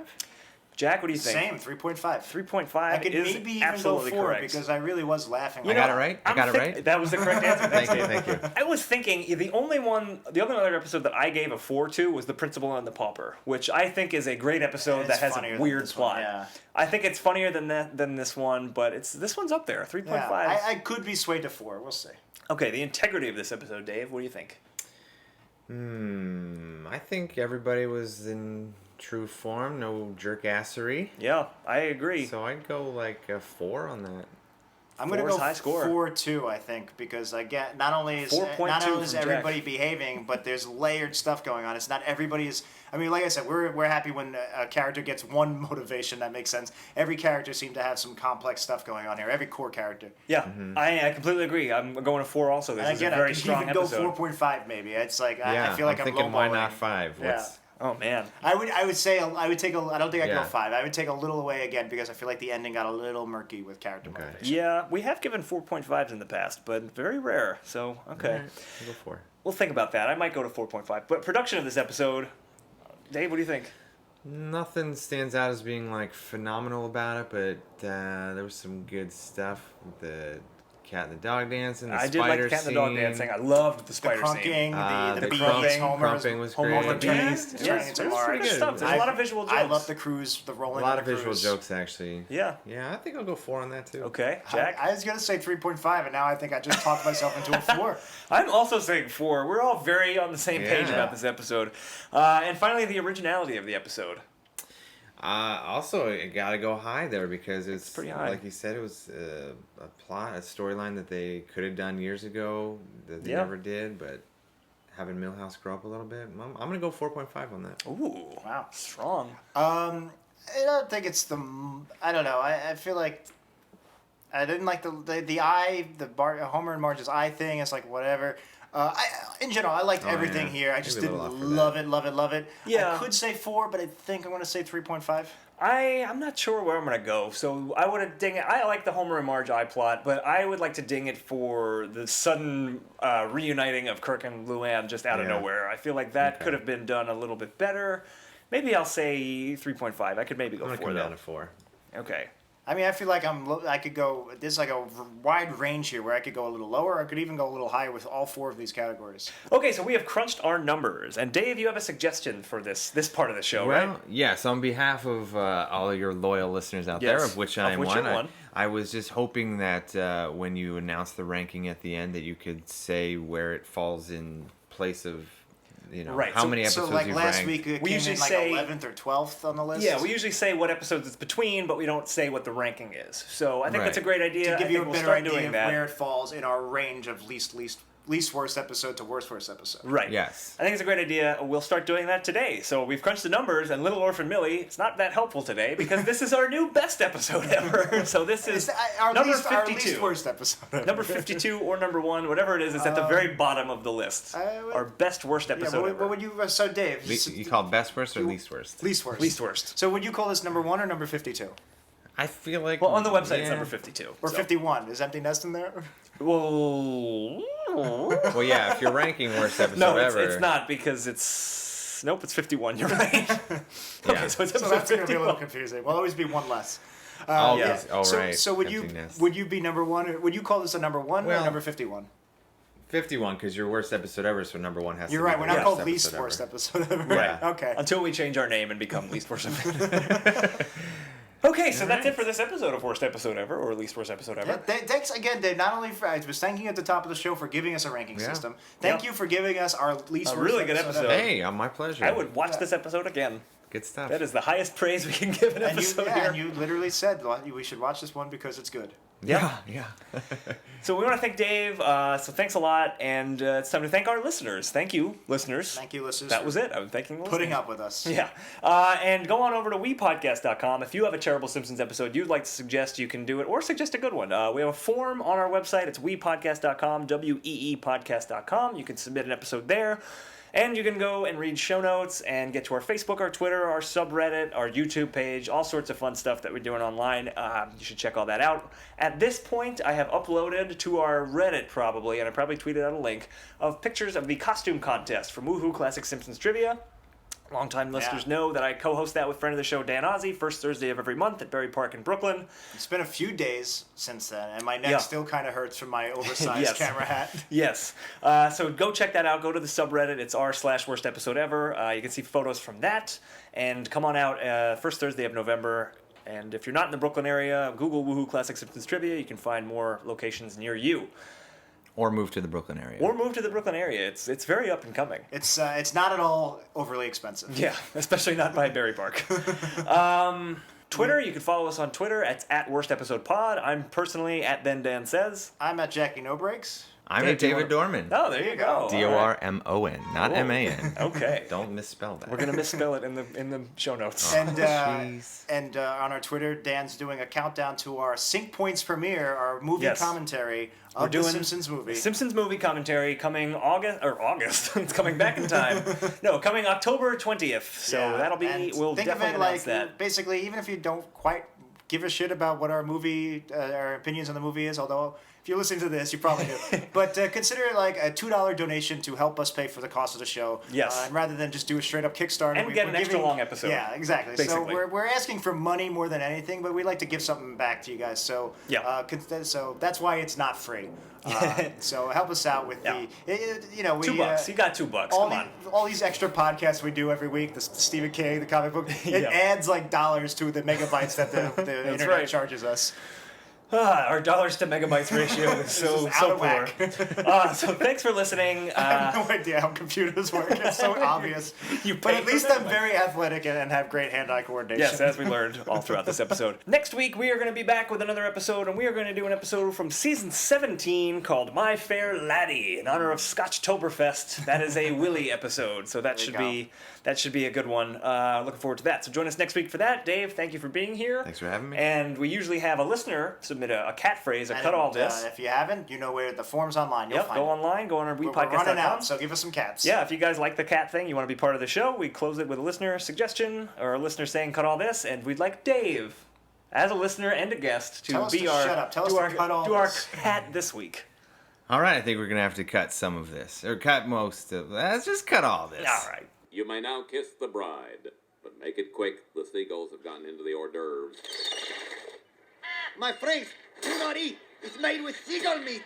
Jack, what do you think? Same, 3.5. 3.5 I could is maybe even absolutely go 4 correct. because I really was laughing. I got it right? I got it right? That was the correct answer. Thanks, Thank you, Dave. thank you. I was thinking the only other episode that I gave a 4 to was The Principal and the Pauper, which I think is a great episode It's that has funnier a than weird this one, plot. yeah. I think it's funnier than this one, but this one's up there, 3.5. Yeah, I could be swayed to 4. We'll see. Okay, the integrity of this episode, Dave. What do you think? I think everybody was in true form, no jerkassery. Yeah, I agree. So I'd go like a 4 on that. I'm going to 4 is go high score. 4-2, I think, because I get not only is 4.2 is from everybody Jack. behaving, but there's layered stuff going on. It's not everybody is. I mean, like I said, we're happy when a character gets one motivation that makes sense. Every character seemed to have some complex stuff going on here. Every core character. Yeah, I completely agree. I'm going to 4 also. This And is a again, I very can strong even episode. go 4.5 maybe. It's like Yeah, I feel like I'm thinking why lowballing. not 5? Yeah. Oh, man. I would say I would take I don't think I Yeah. go 5. I would take a little away again because I feel like the ending got a little murky with character motivation. Yeah, we have given 4.5s in the past, but very rare. So, okay. I'll go 4. We'll think about that. I might go to 4.5. But production of this episode, Dave, what do you think? Nothing stands out as being like phenomenal about it, but there was some good stuff with the cat and the dog dancing, the I did like spider the cat and the dog scene. dancing. I loved the The spider crunking, scene. the bees, crumping, Homer's crumping was Homer great. the beast, Yes, turning into it was Marge. pretty good stuff. There's a lot of visual I jokes. love the cruise, the A rolling lot of of the visual cruise. jokes, actually. Yeah. Yeah, I think I'll go 4 on that too. Okay, Jack? I was gonna say 3.5, and now I think I just talked myself into a 4. I'm also saying 4. We're all very on the same page Yeah. about this episode. And finally, the originality of the episode. Also, you gotta go high there because it's pretty high. Like you said, it was a plot, a storyline that they could have done years ago that they Yeah. never did. But having Milhouse grow up a little bit, I'm gonna go 4.5 on that. Ooh, wow, strong. I don't think it's the. I don't know. I feel like I didn't like the eye, the Homer and Marge's eye thing. It's like whatever. In general, I liked everything yeah. here. I just Maybe a didn't little off for love that. it, love it. Yeah. I could say 4, but I think I'm going to say 3.5. I'm not sure where I'm going to go, so I would have ding it. I like the Homer and Marge eye plot, but I would like to ding it for the sudden reuniting of Kirk and Luann just out of Yeah. nowhere. I feel like that Okay. could have been done a little bit better. Maybe I'll say 3.5. I could maybe go I'm gonna 4 come though. down to 4. Okay. I mean, I feel like I could go. There's like a wide range here where I could go a little lower. I could even go a little higher with all 4 of these categories. Okay, so we have crunched our numbers, and Dave, you have a suggestion for this part of the show, Well, right? yes, on behalf of all of your loyal listeners out there, Yes, of which of I am which you're one, one. I was just hoping that when you announce the ranking at the end, that you could say where it falls in place of, Right, how so- many So episodes like you've last ranked. week, it We came usually in like say- 11th or 12th on the list. Yeah, we usually say what episodes it's between, but we don't say what the ranking is. So I think that's a Right. great idea. to give I you think a we'll better start idea doing of that. where it falls in our range of least least worst episode to worst episode. Right. Yes. I think it's a great idea. We'll start doing that today. So we've crunched the numbers, and Little Orphan Millie, it's not that helpful today because this is our new best episode ever. So this is number 52. Our least worst episode ever. Number 52 or number 1, whatever it is, it's at the very bottom of the list. Our best worst episode ever. What would you... So, Dave... You call it best worst or least worst? Least worst. Least worst. So would you call this number 1 or number 52? I feel like... Well, on the website it's number 52. Or 51. Is Empty Nest in there? Well... Well, yeah, if you're ranking worst episode No, ever... it's not because it's... Nope, it's 51. You're right. Okay, Yeah. so it's So episode that's going to be a 51. little confusing. We'll always be one less. Always. Oh, So, right. so would Emptiness. you be number 1? Or, would you call this a number 1 or Well, number 51? 51, because your worst episode ever, so number 1 has You're to be right. the We're not worst called episode least ever. worst episode ever. Yeah. Okay. Until we change our name and become least worst episode. Okay, so that's it for this episode of Worst Episode Ever, or Least Worst Episode Ever. Thanks again, Dave. Not only for I was thanking you at the top of the show for giving us a ranking Yeah. system. Thank you for giving us our least A worst really good episode. ever. Hey, my pleasure. I would watch this episode again. Good stuff. That is the highest praise we can give an And you, episode yeah, here. and you literally said we should watch this one because it's good. Yeah. So we want to thank Dave. So thanks a lot, and it's time to thank our listeners. Thank you, listeners. Thank you, listeners. That was it. I'm thanking the Putting listeners. up with us. Yeah. And go on over to wepodcast.com. If you have a terrible Simpsons episode you'd like to suggest, you can do it, or suggest a good one. We have a form on our website. It's wepodcast.com, weepodcast.com. You can submit an episode there. And you can go and read show notes and get to our Facebook, our Twitter, our subreddit, our YouTube page, all sorts of fun stuff that we're doing online. You should check all that out. At this point, I have uploaded to our Reddit probably, and I probably tweeted out a link, of pictures of the costume contest from Woohoo Classic Simpsons Trivia. Longtime listeners know that I co-host that with friend of the show Dan Ozzie, first Thursday of every month at Berry Park in Brooklyn. It's been a few days since then, and my neck still kind of hurts from my oversized Yes. camera hat. Yes. So go check that out. Go to the subreddit. It's r/worst episode ever. You can see photos from that. And come on out first Thursday of November. And if you're not in the Brooklyn area, Google Woohoo Classic Simpsons Trivia. You can find more locations near you. Or move to the Brooklyn area. Or move to the Brooklyn area. It's very up and coming. It's not at all overly expensive. Yeah, especially not by Berry Park. Twitter, you can follow us on Twitter. It's @WorstEpisodePod. I'm personally @ThenDanSays. I'm at Jackie No Breaks. I'm at David Dormon. Oh, there you go. D-O-R-M-O-N, not Whoa. M-A-N. Okay. Don't misspell that. We're gonna misspell it in the show notes. And jeez. on our Twitter, Dan's doing a countdown to our Sync Points premiere, our movie Yes. commentary We're of the doing Simpsons movie. Simpsons movie commentary coming August. It's coming back in time. No, coming October 20th. So Yeah, that'll be. and We'll think of definitely it announce like that. basically, even if you don't quite give a shit about what our movie, our opinions on the movie is, although if you're listening to this, you probably do. But consider it like a $2 donation to help us pay for the cost of the show. Yes. And rather than just do a straight up Kickstarter, And get an extra long episode. Yeah, exactly. Basically. So we're asking for money more than anything, but we like to give something back to you guys. So Yeah. So that's why it's not free. So help us out with Yeah. we $2. You got $2. all, Come on. all these extra podcasts we do every week, the Stephen King, the comic book, it Yeah. adds like dollars to the megabytes that the internet right. charges us. Our dollars to megabytes ratio is so out so of poor. whack. So thanks for listening. I have no idea how computers work. It's so obvious. You But pay at for least them, I'm like- very athletic and have great hand-eye coordination. Yes, as we learned all throughout this episode. Next week, we are going to be back with another episode, and we are going to do an episode from season 17 called My Fair Laddie, in honor of Scotchtoberfest. That is a Willy episode, so that should be a good one. Looking forward to that. So join us next week for that. Dave, thank you for being here. Thanks for having me. And we usually have a listener submit a catchphrase, a And, cut all this. if you haven't, you know where the form's online. You'll Yep, find go it. online, go on our We're WePodcast.com. running out, so give us some cats. Yeah, if you guys like the cat thing, you want to be part of the show, we close it with a listener suggestion or a listener saying cut all this, and we'd like Dave, as a listener and a guest, to Tell us be to our shut up. Tell us do to our, cut all do our this. cat this week. All right, I think we're going to have to cut some of this. Or cut most of... Let's just cut all this. All right. You may now kiss the bride, but make it quick. The seagulls have gotten into the hors d'oeuvres. My friends, do not eat. It's made with seagull meat.